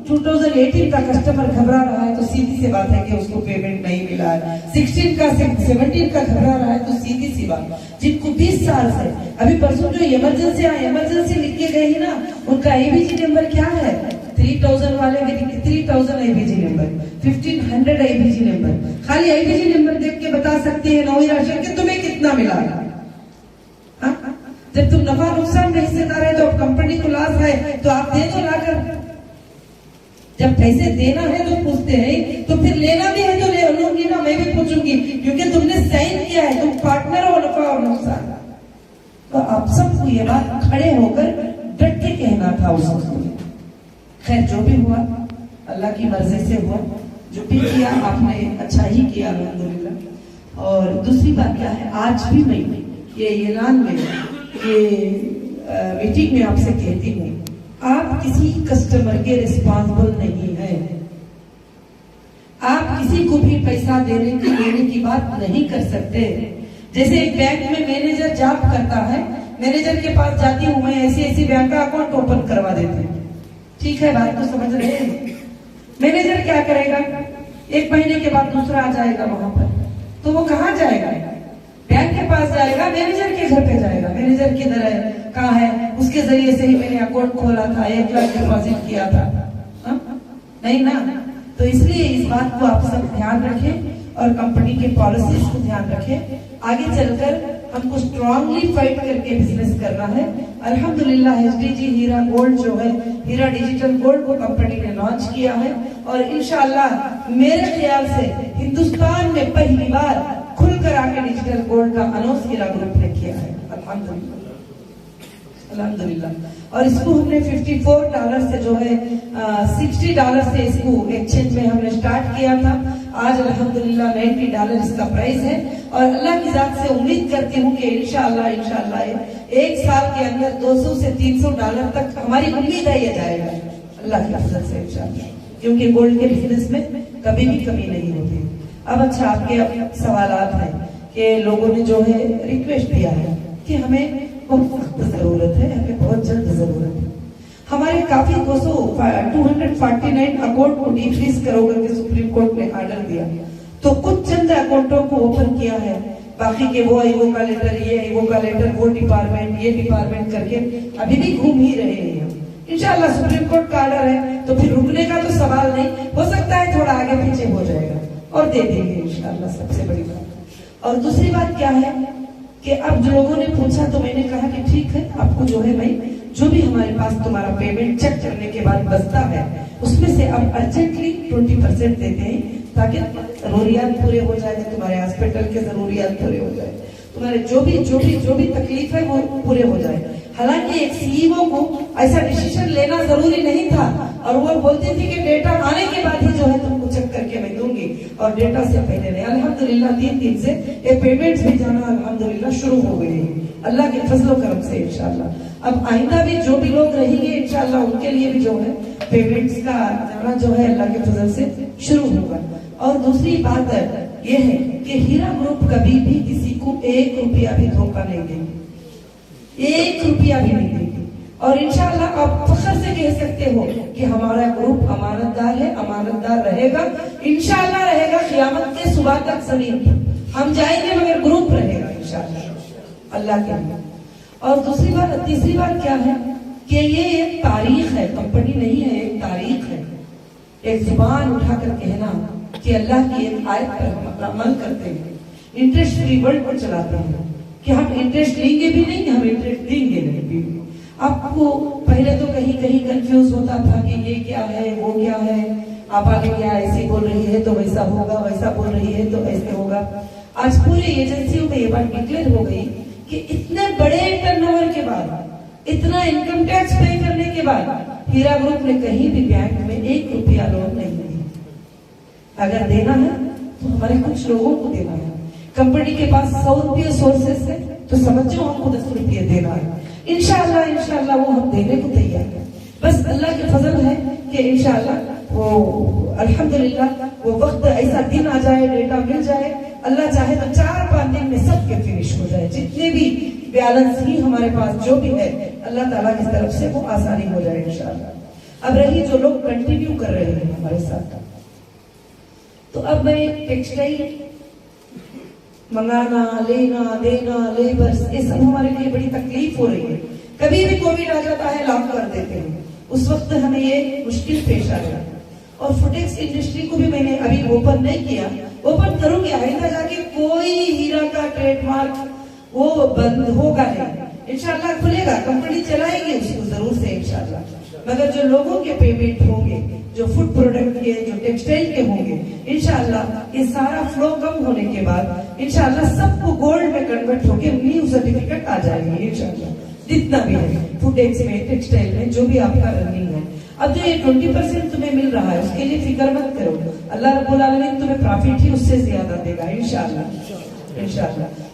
2018 का कस्टमर घबरा रहा है तो सीधी सी बात है कि उसको पेमेंट नहीं मिला है। 17 का घबरा रहा है तो सीधी सी बात। जिनको 20 साल से, अभी परसों जो इमरजेंसी लिख के गई ना, उनका एबीजी नंबर क्या है? 3000 वाले के 3000 एबीजी नंबर, 1500 एबीजी नंबर। खाली एबीजी नंबर देख के बता सकते हैं नौवीं राशन के तुम्हें कितना मिला। जब तुम नफा नुकसान में हिस्सेदार है तो कंपनी को लॉस है तो आप दे दो लाकर। जब पैसे देना है तो पूछते हैं, तो फिर लेना भी है तो ले लूंगी ना, मैं भी पूछूंगी, क्योंकि तुमने साइन किया है, तुम पार्टनर हो नफा और नुकसान। तो आप सबको ये बात खड़े होकर डट के कहना था उस वक्त। खैर जो भी हुआ अल्लाह की मर्जी से हुआ, जो भी किया आपने अच्छा ही किया अल्हम्दुलिल्लाह। और दूसरी बात क्या है, आज भी मैं ये ऐलान में, ये मीटिंग में आपसे कहती हूँ, आप किसी कस्टमर के रिस्पॉन्सिबल नहीं है। आप किसी को भी पैसा देने की बात नहीं कर सकते। जैसे एक बैंक में मैनेजर जॉब करता है, मैनेजर के पास जाती हूँ मैं, ऐसी बैंक का अकाउंट ओपन करवा देते हैं। ठीक है, बात को समझ रहे हैं। मैनेजर क्या करेगा? 1 महीने के बाद दूसरा आ जाएगा वहां पर, तो वो कहाँ जाएगा? बैंक के पास जाएगा, मैनेजर के घर पे जाएगा। मैनेजर किधर है, कहाँ है? उसके जरिए से ही मैंने अकाउंट खोला था, 1 लाख डिपॉजिट किया था। नहीं ना। तो इसलिए इस बात को आप सब ध्यान रखें और कंपनी के पॉलिसीज को ध्यान रखें। आगे चलकर हमको स्ट्रांगली फाइट करके बिजनेस करना है। अल्हम्दुलिल्लाह एचडीजी हीरा गोल्ड जो है, हीरा डिजिटल गोल्ड को कंपनी ने लॉन्च किया है, और इंशाअल्लाह मेरे ख्याल से हिंदुस्तान में पहली बार खुलकर आके डिजिटल गोल्ड का अनाउंस हीरा ग्रुप ने किया है। अल्हम्दुलिल्लाह। और इसको हमने $54 से जो है $60 से इसको एक्सचेंज में हमने स्टार्ट किया था। आज अल्हम्दुलिल्लाह $90 इसका प्राइस है। और अल्लाह की जात से उम्मीद करती हूँ कि इंशाअल्लाह 1 साल के अंदर $200 से $300 तक हमारी उम्मीद है ये जाएगा अल्लाह की फजल से इंशाअल्लाह, क्योंकि गोल्ड के बिजनेस में कभी भी कमी नहीं होती। अब अच्छा, आपके सवालात हैं कि लोगों ने जो है रिक्वेस्ट किया है कि हमें बहुत जरूरत है, हमें बहुत जल्द जरूरत है। हमारे काफी 249 अकाउंट को डिफ्रीज करो करके सुप्रीम कोर्ट ने ऑर्डर दिया, तो कुछ चंद अकाउंटों को ओपन किया है। बाकी के वो का लेटर, ये का लेटर, वो डिपार्टमेंट, ये डिपार्टमेंट करके अभी भी घूम ही रहे हैं। इंशाल्लाह सुप्रीम कोर्ट का ऑर्डर है तो फिर रुकने का तो सवाल नहीं, हो सकता है थोड़ा आगे पीछे हो जाएगा और दे देंगे इंशाल्लाह, सबसे बड़ी बात। और दूसरी बात क्या है कि अब जो लोगों ने पूछा तो मैंने कहा कि ठीक है, आपको जो है भाई, जो भी हमारे पास तुम्हारा पेमेंट चेक करने के बाद बचता है उसमें से अब अर्जेंटली 20% देते हैं, ताकि जरूरियात पूरे हो जाए, तुम्हारे हॉस्पिटल के जरूरियात पूरे हो जाए। तुम्हारे जो भी तकलीफ है वो पूरे हो जाए। हालांकि एक सीईओ को ऐसा डिसीजन लेना जरूरी नहीं था और वो बोलती थी कि डेटा आने के बाद ही जो है तुमको चेक करके मैं दूंगी और डेटा से पहले नहीं। अल्हम्दुलिल्लाह 3 दिन से ये पेमेंट्स भी जाना अल्हम्दुलिल्लाह शुरू हो गए हैं अल्लाह के फजलो करम से इंशाल्लाह। अब आइंदा भी जो भी लोग रहेंगे इंशाल्लाह उनके लिए भी जो है पेमेंट्स का जाना जो है अल्लाह के फजल से शुरू होगा। और दूसरी बात ये है कि हीरा ग्रुप कभी भी किसी को 1 रुपया भी धोखा नहीं देंगे, 1 रुपया भी नहीं देंगे। और इंशाल्लाह आप फख्र से कह सकते हो कि हमारा ग्रुप अमानतदार है, अमानतदार रहेगा, इंशाल्लाह रहेगा क़यामत के सुबह तक जमीन पर हम जाएंगे मगर ग्रुप रहेगा इंशाल्लाह अल्लाह के लिए। और तीसरी बात क्या है कि ये एक तारीख है, कंपनी नहीं है, एक तारीख है। एक जुबान उठाकर कहना कि अल्लाह की एक आयत पर हम अपना अमल करते हैं, इंटरेस्ट फ्री वर्ल्ड पर चलाते हैं कि हम इंटरेस्ट लेंगे भी नहीं, हम इंटरेस्ट देंगे नहीं भी। आपको पहले तो कहीं कहीं कंफ्यूज होता था कि ये क्या है वो क्या है, आप आगे क्या ऐसे बोल रही है तो वैसा होगा, वैसा बोल रही है तो ऐसे होगा। आज पूरी एजेंसियों में ये बात डिक्लेयर हो गई कि इतने बड़े टर्नओवर के बाद, इतना इनकम टैक्स पे करने के बाद हीरा ग्रुप ने कहीं भी बैंक में 1 रुपया लोन नहीं दिया। अगर देना है तो हमारे कुछ लोगों को देना है। कंपनी के पास 100 रुपये सोर्सेस है तो समझो हमको 10 रुपये देना है। इंशाल्लाह वो हम देने को तैयार है। बस अल्लाह के फजल है कि इंशाल्लाह वो अल्हम्दुलिल्लाह वो वक्त ऐसा दिन आ जाए, डेटा मिल जाए, अल्लाह चाहे तो 4-5 दिन में सबके फिनिश हो जाए। जितने भी बैलेंस ही हमारे पास जो भी है अल्लाह ताला की तरफ से वो आसानी हो जाए इंशाल्लाह। अब रही जो लोग कंटिन्यू कर रहे हैं हमारे साथ, तो अब मैं टेक्सटाइल मंगाना, लेना, देना, लेबर्स, ये सब हमारे लिए बड़ी तकलीफ हो रही है। कभी भी कोविड आ जाता है लॉक कर देते हैं, उस वक्त हमें ये मुश्किल पेश आ गया। और फुटेक्स इंडस्ट्री को भी मैंने अभी ओपन नहीं किया, ओपन करूंगी आइंदा जाके। कोई हीरा का ट्रेडमार्क वो बंद होगा नहीं, इंशाल्लाह खुलेगा, कंपनी चलाएगी उसको जरूर से इंशाल्लाह। मगर जो लोगों के पेमेंट होंगे, जो फूड प्रोडक्ट के, जो टेक्सटाइल के होंगे, इंशाल्लाह ये सारा फ्लो कम होने के बाद इंशाल्लाह सबको गोल्ड में कन्वर्ट होके न्यू सर्टिफिकेट आ जाएंगे इंशाल्लाह। जितना भी है फूडेक्स में, टेक्सटाइल में, जो भी आपका रनिंग है। अब जो ये 20% तुम्हें मिल रहा है उसके लिए फिक्र मत करो, अल्लाह रब्बुल आलमीन तुम्हें प्रॉफिट ही उससे ज्यादा देगा इंशाल्लाह।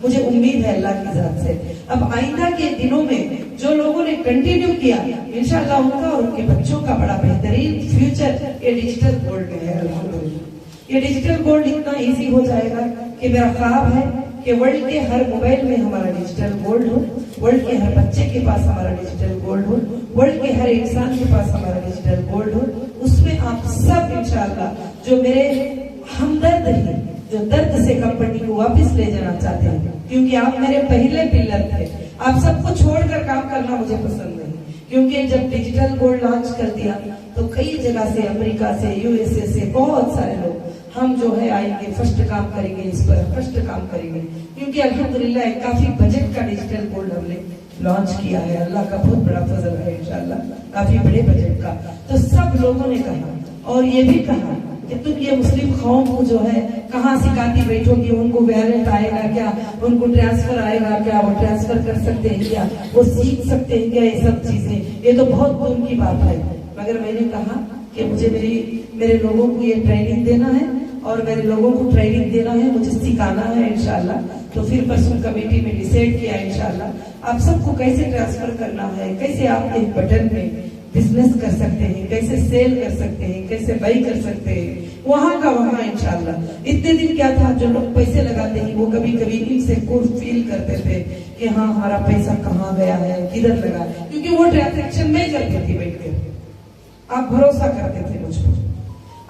मुझे उम्मीद है अल्लाह की जात से। अब आइंदा के दिनों में जो लोगों ने कंटिन्यू किया इंशाल्लाह उनका और उनके बच्चों का बड़ा बेहतरीन फ्यूचर ये डिजिटल गोल्ड में है अल्हम्दुलिल्लाह। ये डिजिटल गोल्ड इतना इजी हो जाएगा कि मेरा ख्वाब है कि वर्ल्ड के हर मोबाइल में हमारा डिजिटल गोल्ड हो, वर्ल्ड के हर बच्चे के पास हमारा डिजिटल गोल्ड हो, वर्ल्ड के हर इंसान के पास हमारा डिजिटल गोल्ड हो। उसमें आप सब इंशाल्लाह जो मेरे हमदर्द हैं, जो दर्द से कंपनी को वापस ले जाना चाहते हैं, क्योंकि आप मेरे पहले पिलर थे, आप सबको छोड़कर काम करना मुझे पसंद नहीं। क्योंकि जब डिजिटल गोल्ड लॉन्च कर दिया तो कई जगह से, अमेरिका से, यूएसए से बहुत सारे लोग हम जो है आएंगे, फर्स्ट काम करेंगे, इस पर फर्स्ट काम करेंगे। क्योंकि अल्हम्दुलिल्लाह काफी बजट का डिजिटल गोल्ड हमने लॉन्च किया है, अल्लाह का बहुत बड़ा फजल है इंशाल्लाह, काफी बड़े बजट का। तो सब लोगों ने कहा और ये भी कहा कि तुम ये मुस्लिम कौम को जो है कहाँ सिखाती बैठोगी, उनको वैलेंट आएगा क्या, उनको ट्रांसफर आएगा क्या, वो ट्रांसफर कर सकते हैं क्या, वो सीख सकते हैं क्या, ये सब चीजें, ये तो बहुत दूर की बात है। मगर मैंने कहा कि मुझे मेरे लोगों को ये ट्रेनिंग देना है और मेरे लोगों को ट्रेनिंग देना है, मुझे सिखाना है इंशाल्लाह। तो फिर परसों कमेटी में डिसाइड किया इंशाल्लाह आप सबको कैसे ट्रांसफर करना है, कैसे आप एक बटन में बिजनेस कर सकते हैं, कैसे सेल कर सकते हैं, कैसे बाई कर सकते हैं, वहां का वहां इंशाल्लाह। इतने दिन क्या था, जो लोग पैसे लगाते हैं वो कभी कभी इनसिक्योर फील करते थे कि हाँ हमारा पैसा कहाँ गया है, किधर लगा, क्योंकि वो ट्रांजेक्शन नहीं करती थी बैठ कर, आप भरोसा करते थे मुझ पर।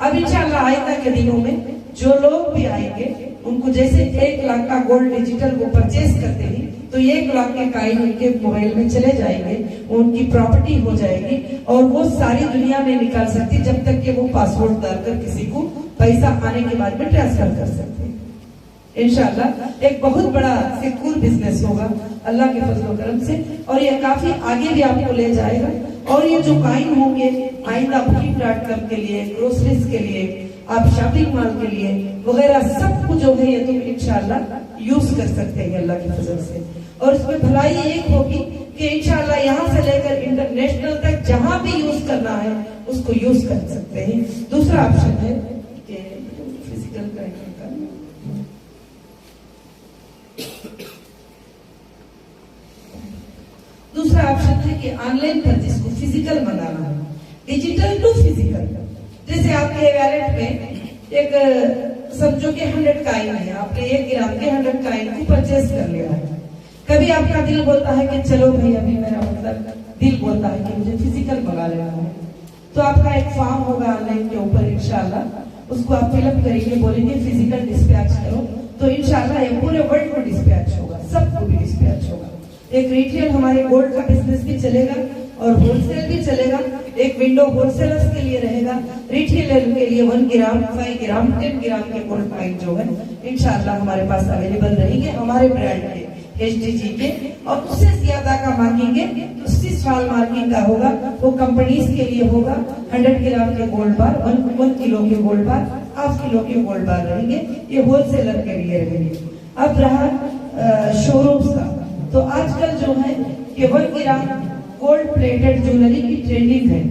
अब इंशाल्लाह आइंदा के दिनों में जो लोग भी आएंगे उनको जैसे 1 लाख का गोल्ड डिजिटल वो परचेज करते हैं तो 1 लाख के कॉइन उनके मोबाइल में चले जाएंगे, उनकी प्रॉपर्टी हो जाएगी और वो सारी दुनिया में निकाल सकती जब तक कि वो पासवर्ड डालकर किसी को पैसा आने के बाद में ट्रांसफर कर सकते हैं। इंशाल्लाह एक बहुत बड़ा सिक्योर बिजनेस होगा अल्लाह के फजल करम से, और ये काफी आगे भी आपको ले जाएगा। और ये जो कॉइन होंगे आइंदा Booking.com के लिए, ग्रोसरीज के लिए, आप शॉपिंग मॉल के लिए वगैरह सब कुछ जो है ये तुम इंशाल्लाह यूज कर सकते हैं अल्लाह की फजल से। और इसमें भलाई एक होगी कि इंशाल्लाह यहाँ से लेकर इंटरनेशनल तक जहां भी यूज करना है उसको यूज कर सकते हैं। दूसरा ऑप्शन है कि फिजिकल ग्राइंडिंग का, दूसरा ऑप्शन है कि ऑनलाइन परचेज को फिजिकल मंगाना है, डिजिटल टू फिजिकल। जैसे आपके वैलेट में एक समझो कि 100 कॉइन है, आपने 1 ग्राम के 100 कॉइन को परचेज कर लिया है। कभी आपका दिल बोलता है कि चलो भाई, अभी मेरा मतलब दिल बोलता है कि मुझे फिजिकल मंगा लेना है, तो आपका एक फॉर्म होगा ऑनलाइन के ऊपर, इंशाल्लाह उसको आप फिलअप करेंगे, बोलेंगे फिजिकल डिस्पैच करो, तो इंशाल्लाह ये पूरे वर्ल्ड को डिस्पैच होगा, सबको भी डिस्पैच होगा। एक रिटेल हमारे गोल्ड का बिजनेस भी चलेगा और होलसेल भी चलेगा। एक विंडो होलसेलर्स के लिए रहेगा, रिटेलर के लिए 1 ग्राम, 5 ग्राम, 10 ग्राम के गोल्ड कॉइन जो है इंशाल्लाह हमारे पास अवेलेबल रहेंगे, हमारे ब्रांड के HDG के। और उससे ज्यादा का मांगेंगे तो 6 साल मार्किंग का होगा, वो कंपनीज के लिए होगा। 100 ग्राम के गोल्ड बार, 1 किलो के गोल्ड बार, ½ किलो के गोल्ड बार रहेंगे, ये होलसेलर के लिए रहेंगे। अब रहा शोरूम्स का, तो आजकल जो है कि 1 ग्राम गोल्ड प्लेटेड ज्वेलरी की ट्रेंडिंग है।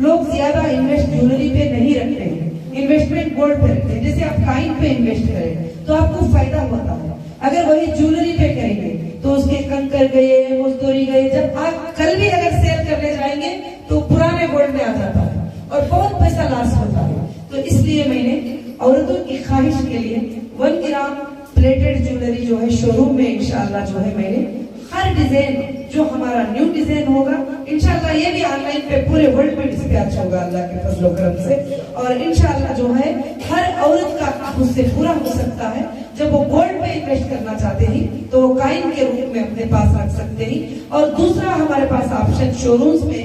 लोग ज्यादा इन्वेस्ट ज्वेलरी पे नहीं रखते हैं, इन्वेस्टमेंट गोल्ड पे रखते हैं। जैसे आप कॉइन पे इन्वेस्ट करें तो आपको फायदा होता है, अगर वही ज्वेलरी पे करेंगे तो उसके कंकर गए, मजदूरी गए, जब आप कल भी अगर सेल करने जाएंगे तो पुराने गोल्ड में आ जाता है और बहुत पैसा लॉस होता है। तो इसलिए मैंने औरतों की ख्वाहिश के लिए 1 ग्राम प्लेटेड ज्वेलरी जो है शोरूम में इंशाल्लाह जो है मैंने हर डिजाइन जो हमारा न्यू डिजाइन होगा इंशाल्लाह ये भी ऑनलाइन पे पूरे वर्ल्ड में डिस्पैच होगा अल्लाह के फजल और करम से। और इंशाल्लाह जो है हर औरत का उससे पूरा हो सकता है। जब वो गोल्ड पे इन्वेस्ट करना चाहते हैं तो वो कॉइन के रूप में अपने पास रख सकते हैं। और दूसरा हमारे पास ऑप्शन शोरूम्स में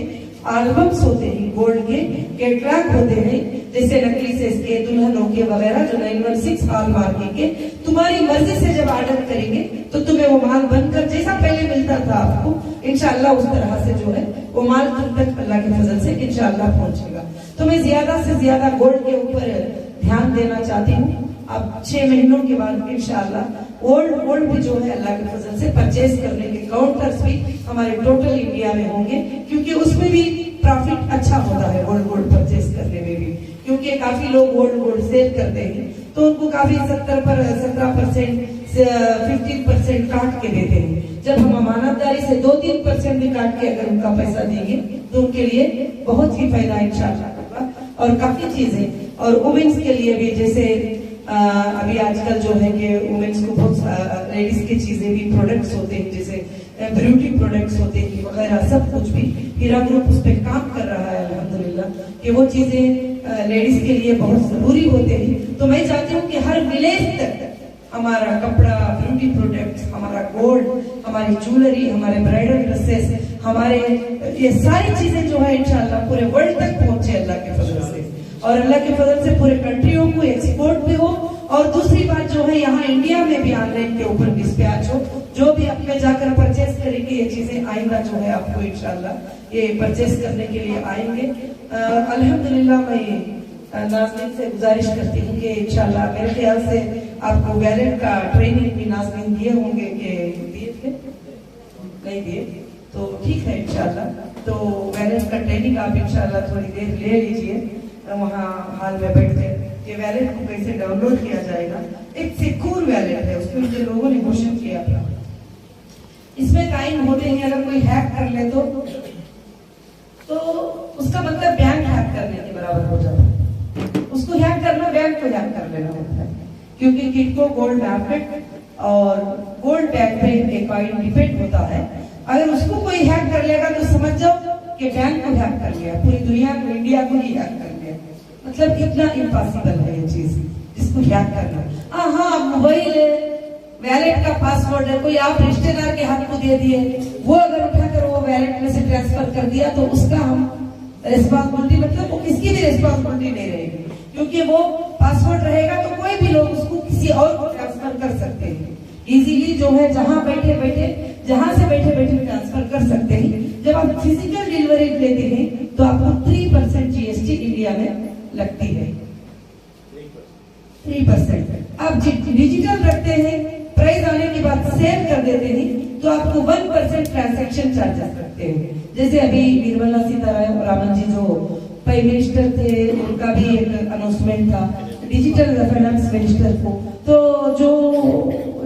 एल्बम्स होते हैं, गोल्ड के कैटलॉग होते हैं, जैसे नेकलेसेस के, दुल्हनों के वगैरह जो 916 हॉल मार्किंग के। तुम्हारी मर्जी से जब ऑर्डर करेंगे तो तुम्हें वो माल बनकर जैसा पहले मिलता था आपको इंशाल्लाह उस तरह से जो है वो माल तुम तक अल्लाह के फजल से इंशाल्लाह पहुंचेगा। तो मैं ज्यादा से ज्यादा गोल्ड के ऊपर ध्यान देना चाहती हूँ। अब 6 महीनों के बाद इंशाल्लाह गोल्ड भी जो है अल्लाह के फजल से परचेज करने के काउंटर्स भी हमारे टोटल इंडिया में होंगे, क्योंकि उसमें भी प्रॉफिट अच्छा होता है गोल्ड परचेज करने में भी। क्योंकि काफी लोग गोल्ड सेल करते हैं तो उनको काफी 17% 15% काट के देते हैं। जब हम अमानतदारी से 2-3% भी काट के अगर उनका पैसा देंगे तो उनके लिए बहुत ही फायदा इंशाल्लाह होगा। और काफी चीजें और वुमेन्स के लिए भी, जैसे अभी आजकल जो है कि वुमेन्स को बहुत लेडीज की चीजें भी प्रोडक्ट्स होते हैं, जैसे ब्यूटी प्रोडक्ट्स होते हैं वगैरह, सब कुछ भी हीरा ग्रुप उस पर काम कर रहा है अल्हम्दुलिल्लाह कि वो चीजें लेडीज के लिए बहुत जरूरी होते हैं। तो मैं चाहती हूँ कि हर विलेज तक हमारा कपड़ा, ब्यूटी प्रोडक्ट्स, हमारा गोल्ड, हमारी ज्वेलरी, हमारे ब्राइडल ड्रेसेस, हमारे ये सारी चीजें जो है इंशाल्लाह पूरे वर्ल्ड तक पहुंचे अल्लाह के फजल से। और अल्लाह के फजल से पूरे कंट्रियों को एक्सपोर्ट भी हो। और दूसरी बात जो है यहाँ इंडिया में भी ऑनलाइन के ऊपर डिस्पैच हो। जो भी अपने जाकर परचेज करेंगे ये चीजें आएंगा जो है आपको इंशाल्लाह ये परचेज करने के लिए आएंगे। अल्हम्दुलिल्लाह मैं नाज़रीन से गुजारिश करती हूँ कि इंशाल्लाह मेरे ख्याल से आपको वैलेट का ट्रेनिंग भी नाज़रीन दिए होंगे कि दिए थे, नहीं दिए तो ठीक है इंशाल्लाह। तो वैलेट का ट्रेनिंग आप इंशाल्लाह थोड़ी देर ले लीजिए वहाँ हाल में बैठ कर। ये वैलेट को कैसे डाउनलोड किया जाएगा, एक सिक्योर वैलेट है, उसमें मुझे लोगों ने घोषण किया था। इसमें टाइम होते हैं, अगर कोई हैक कर ले तो उसका मतलब बैंक हैक करने के बराबर हो जाता है। उसको हैक करना बैंक को हैक कर लेना होता है, क्योंकि किटको गोल्ड बैक और गोल्ड बैक पे एक कॉइन डिपेंड होता है। अगर उसको कोई हैक कर लेगा तो समझ जाओ कि बैंक को हैक कर लिया, पूरी दुनिया को, इंडिया को ही हैक कर लिया। मतलब इतना इम्पॉसिबल है ये चीज जिसको हैक करना। हाँ, मोबाइल वैलेट का पासवर्ड है, कोई आप रिश्तेदार के हाथ को दे दिए, वो अगर उठाकर वो वैलेट में से ट्रांसफर कर दिया तो उसका हम रिस्पॉन्सिबिलिटी, मतलब वो किसकी भी रिस्पॉन्सिबिलिटी नहीं रहेगी, क्योंकि वो पासवर्ड रहेगा तो कोई भी लोग उसको किसी और को ट्रांसफर कर सकते हैं इजीली। जो है जहां से बैठे बैठे ट्रांसफर कर सकते हैं। जब आप फिजिकल डिलीवरी लेते हैं तो आपको 3% GST इंडिया में लगती है, 3%। आप डिजिटल रखते हैं, प्राइस देते हैं तो आपको 1% ट्रांजैक्शन चार्जेस लगते हैं। जैसे अभी निर्मला सीतारामन जी जो प्राइम मिनिस्टर थे, उनका भी एक अनाउंसमेंट था डिजिटल फाइनेंस मिनिस्टर को, तो जो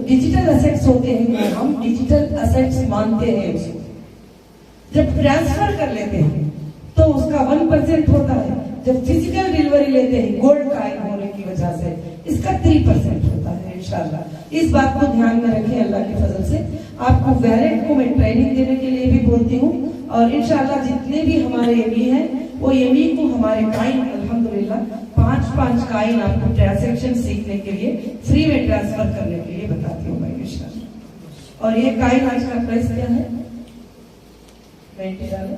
डिजिटल असेट्स होते हैं हम डिजिटल असेट्स मानते हैं उसको। जब ट्रांसफर कर लेते हैं तो उसका 1% होता है। जब फिजिकल डिलीवरी लेते हैं गोल्ड काइन होने की वजह से इसका 3% होता है। इंशाल्लाह इस बात को ध्यान में रखें। अल्लाह के फजल से आपको वैलेट को मैं ट्रेनिंग देने के लिए भी बोलती हूँ, और इंशाल्लाह जितने भी हमारे एमी हैं वो एमी को हमारे काइन अल्हम्दुलिल्लाह 5 काइन आपको ट्रांजैक्शन सीखने के लिए फ्री में ट्रांसफर करने के लिए बताती हूँ मैं इंशाल्लाह। और ये काइन आज का प्राइस क्या है? $90।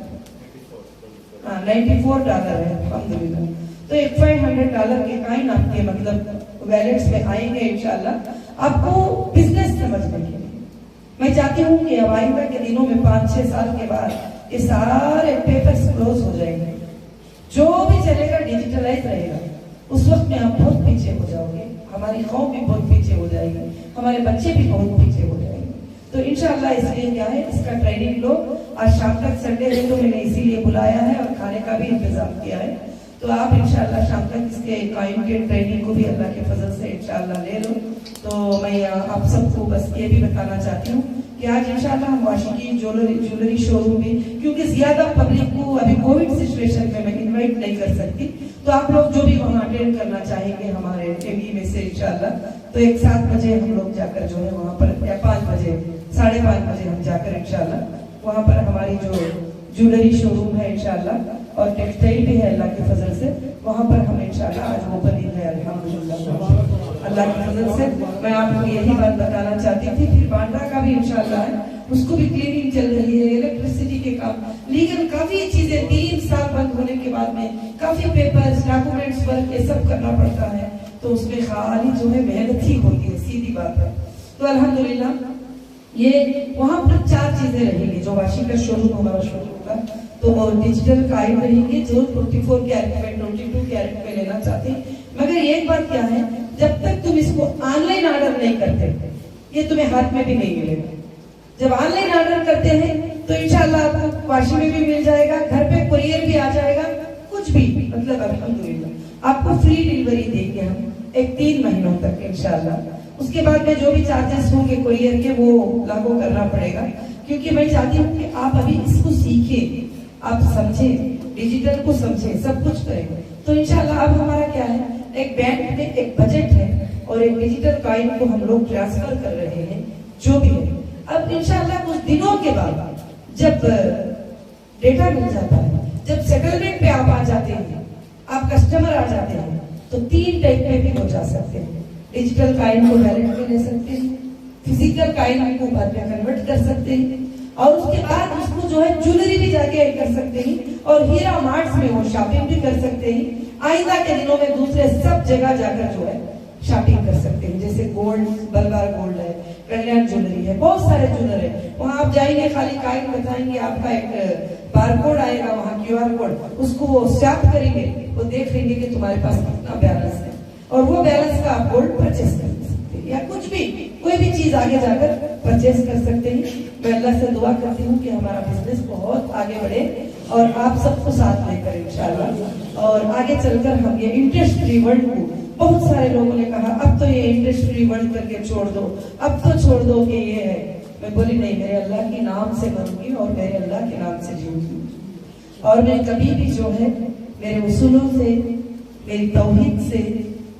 हाँ, $94 है अल्हम्दुलिल्लाह। तो एक $500 के काइन आपके मतलब वैलेट्स में आएंगे इंशाल्लाह आपको बिजनेस समझने के लिए। मैं चाहती हूँ कि अब आइंदा के दिनों में 5-6 साल के बाद ये सारे पेपर्स क्लोज हो जाएंगे, जो भी चलेगा डिजिटलाइज रहेगा। उस वक्त में आप बहुत पीछे हो जाओगे, हमारी कौम भी बहुत पीछे हो जाएगी, हमारे बच्चे भी बहुत पीछे हो जाएंगे। तो इंशाल्लाह इसलिए क्या है, इसका ट्रेनिंग लो। आज शाम तक संडे है तो मैंने इसीलिए बुलाया है और खाने का भी इंतजाम किया है। तो आप इंशाल्लाह शाम तक इसके काइन के ट्रेनिंग को भी अल्लाह के फजल से इंशाल्लाह ले लो। तो मैं आप सबको बस ये भी बताना चाहती हूँ कि आज इंशाल्लाह हम वाशिकी ज्वेलरी शोरूम में, क्योंकि ज्यादा पब्लिक को अभी कोविड सिचुएशन में मैं इन्वाइट नहीं कर सकती, तो आप लोग जो भी वहाँ अटेंड करना चाहेंगे हमारे एमी में से इंशाल्लाह, तो 7 बजे हम लोग जाकर जो है वहाँ पर, या 5 बजे 5:30 बजे हम जाकर इंशाल्लाह वहाँ पर हमारी जो ज्वेलरी शोरूम है इंशाल्लाह और टेक्सटाइल भी है अल्लाह के फजल से, वहाँ पर हम इंशाल्लाह आज ओपनिंग है अल्हम्दुलिल्लाह अल्लाह के फजल से। मैं आपको यही बात बताना चाहती थी। फिर बांद्रा का भी इंशाल्लाह है, उसको भी क्लीनिंग चल रही है, इलेक्ट्रिसिटी के काम, लीगल काफी चीजें 3 साल बंद होने के बाद में काफी पेपर्स डॉक्यूमेंट्स वर्क ये सब करना पड़ता है, तो उसमें खाली जो है मेहनत ही होती है, सीधी बात है। तो अल्हम्दुलिल्लाह ये वहाँ पर 4 चीजें रहेंगी जो वाशिंग का शोरूम हमारा शोरूम होगा। तो डिजिटल काइन रहेंगे जो 24 कैरेट में 22 कैरेट में लेना चाहते हैं। मगर एक बात क्या है, जब तक तुम इसको ऑनलाइन ऑर्डर नहीं करते ये तुम्हें हाथ में भी नहीं मिलेगा। जब ऑनलाइन ऑर्डर करते हैं तो इंशाल्लाह आपको वाशिंग में भी मिल जाएगा, घर पे कुरियर भी आ जाएगा, कुछ भी मतलब अल्हम्दुलिल्लाह आपको फ्री डिलीवरी देंगे हम 3 महीनों तक इंशाल्लाह। उसके बाद में जो भी चार्जेस होंगे कुरियर के वो लागू करना पड़ेगा, क्योंकि मैं चाहती हूँ कि आप अभी इसको सीखें, आप समझें, डिजिटल को समझें, सब कुछ करें। तो इंशाल्लाह अब हमारा क्या है, एक बैंक में एक बजट है और एक डिजिटल काइन को हम लोग ट्रांसफर कर रहे हैं जो भी है। अब इंशाल्लाह कुछ दिनों के बाद जब डेटा मिल जाता है, जब सेटलमेंट पे आप आ जाते हैं, आप कस्टमर आ जाते हैं, तो 3 टाइप में भी हो जा सकते हैं। डिजिटल काइन को वैलेट में ले सकते हैं, फिजिकल काइन को बाद में कन्वर्ट कर सकते हैं, और उसके बाद उसको जो है ज्वेलरी भी जाके कर सकते हैं, और हीरा मार्ट्स में वो शॉपिंग भी कर सकते हैं। आइंदा के दिनों में दूसरे सब जगह जाकर जो है शॉपिंग कर सकते हैं। जैसे गोल्ड, बलवार गोल्ड है, कल्याण ज्वेलरी है, बहुत सारे ज्वेलर है। वहाँ आप जाएंगे, खाली काइन बताएंगे, आपका एक बारकोड आएगा, वहाँ QR कोड, उसको वो स्वैप करेंगे, वो देख लेंगे कि तुम्हारे पास कितना बैलेंस है, और वो बैलेंस का आप गोल्ड परचेस कर सकते हैं, या कुछ भी कोई भी चीज आगे जाकर परचेस कर सकते हैं। मैं अल्लाह से दुआ करती हूँ कि हमारा बिजनेस बहुत आगे बढ़े और आप सबको साथ लेकर इंशाल्लाह, और आगे चलकर हम ये इंटरेस्ट फ्री वर्ल्ड को, बहुत सारे लोगों ने कहा अब तो ये इंटरेस्ट फ्री वर्ल्ड करके छोड़ दो, अब तो छोड़ दो कि ये है। मैं बोली नहीं, मेरे अल्लाह के नाम से मरूंगी और मेरे अल्लाह के नाम से जीऊंगी, और मैं कभी भी जो है मेरे उसूलों से, मेरी तौहीद से,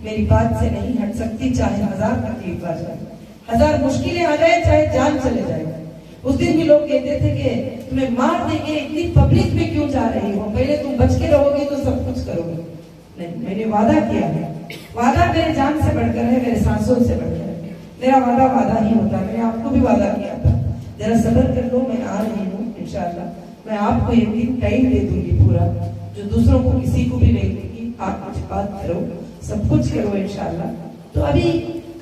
मेरी बात से नहीं हट सकती, चाहे 1000 तकलीफ आ जाए, 1000 मुश्किलें आ जाए, चाहे जान चले जाए। उस दिन भी लोग कहते थे कि तुम्हें मार देंगे, इतनी पब्लिक में क्यों जा रही हो, पहले तुम बच के रहोगे तो सब कुछ करोगे। नहीं, मैंने वादा किया है, वादा मेरे जान से बढ़कर है, मेरे सांसों से बढ़कर है, मेरा वादा वादा ही होता है। मैंने आपको भी वादा किया था, जरा सब्र कर लो, मैं आ रही हूँ इंशाल्लाह। मैं आपको एक दिन टाइम दे दूंगी पूरा, जो दूसरों को किसी को भी नहीं दूंगी। आप कुछ बात करो, सब कुछ करो इंशाल्लाह। तो अभी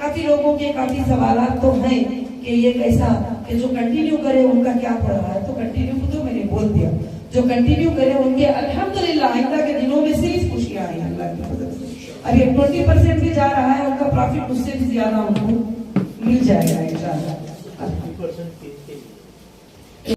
काफी लोगों के काफी सवाल तो हैं कि ये कैसा, कि जो कंटिन्यू करे उनका क्या हो रहा है, तो कंटिन्यू को तो मैंने बोल दिया, जो कंटिन्यू करे उनके अल्हम्दुलिल्लाह आइंदा के दिनों में सिर्फ खुशियां आई अल्लाह की मदद से। अभी 20% भी जा रहा है, उनका प्रॉफिट उससे भी ज्यादा उनको मिल जाएगा इंशाल्लाह।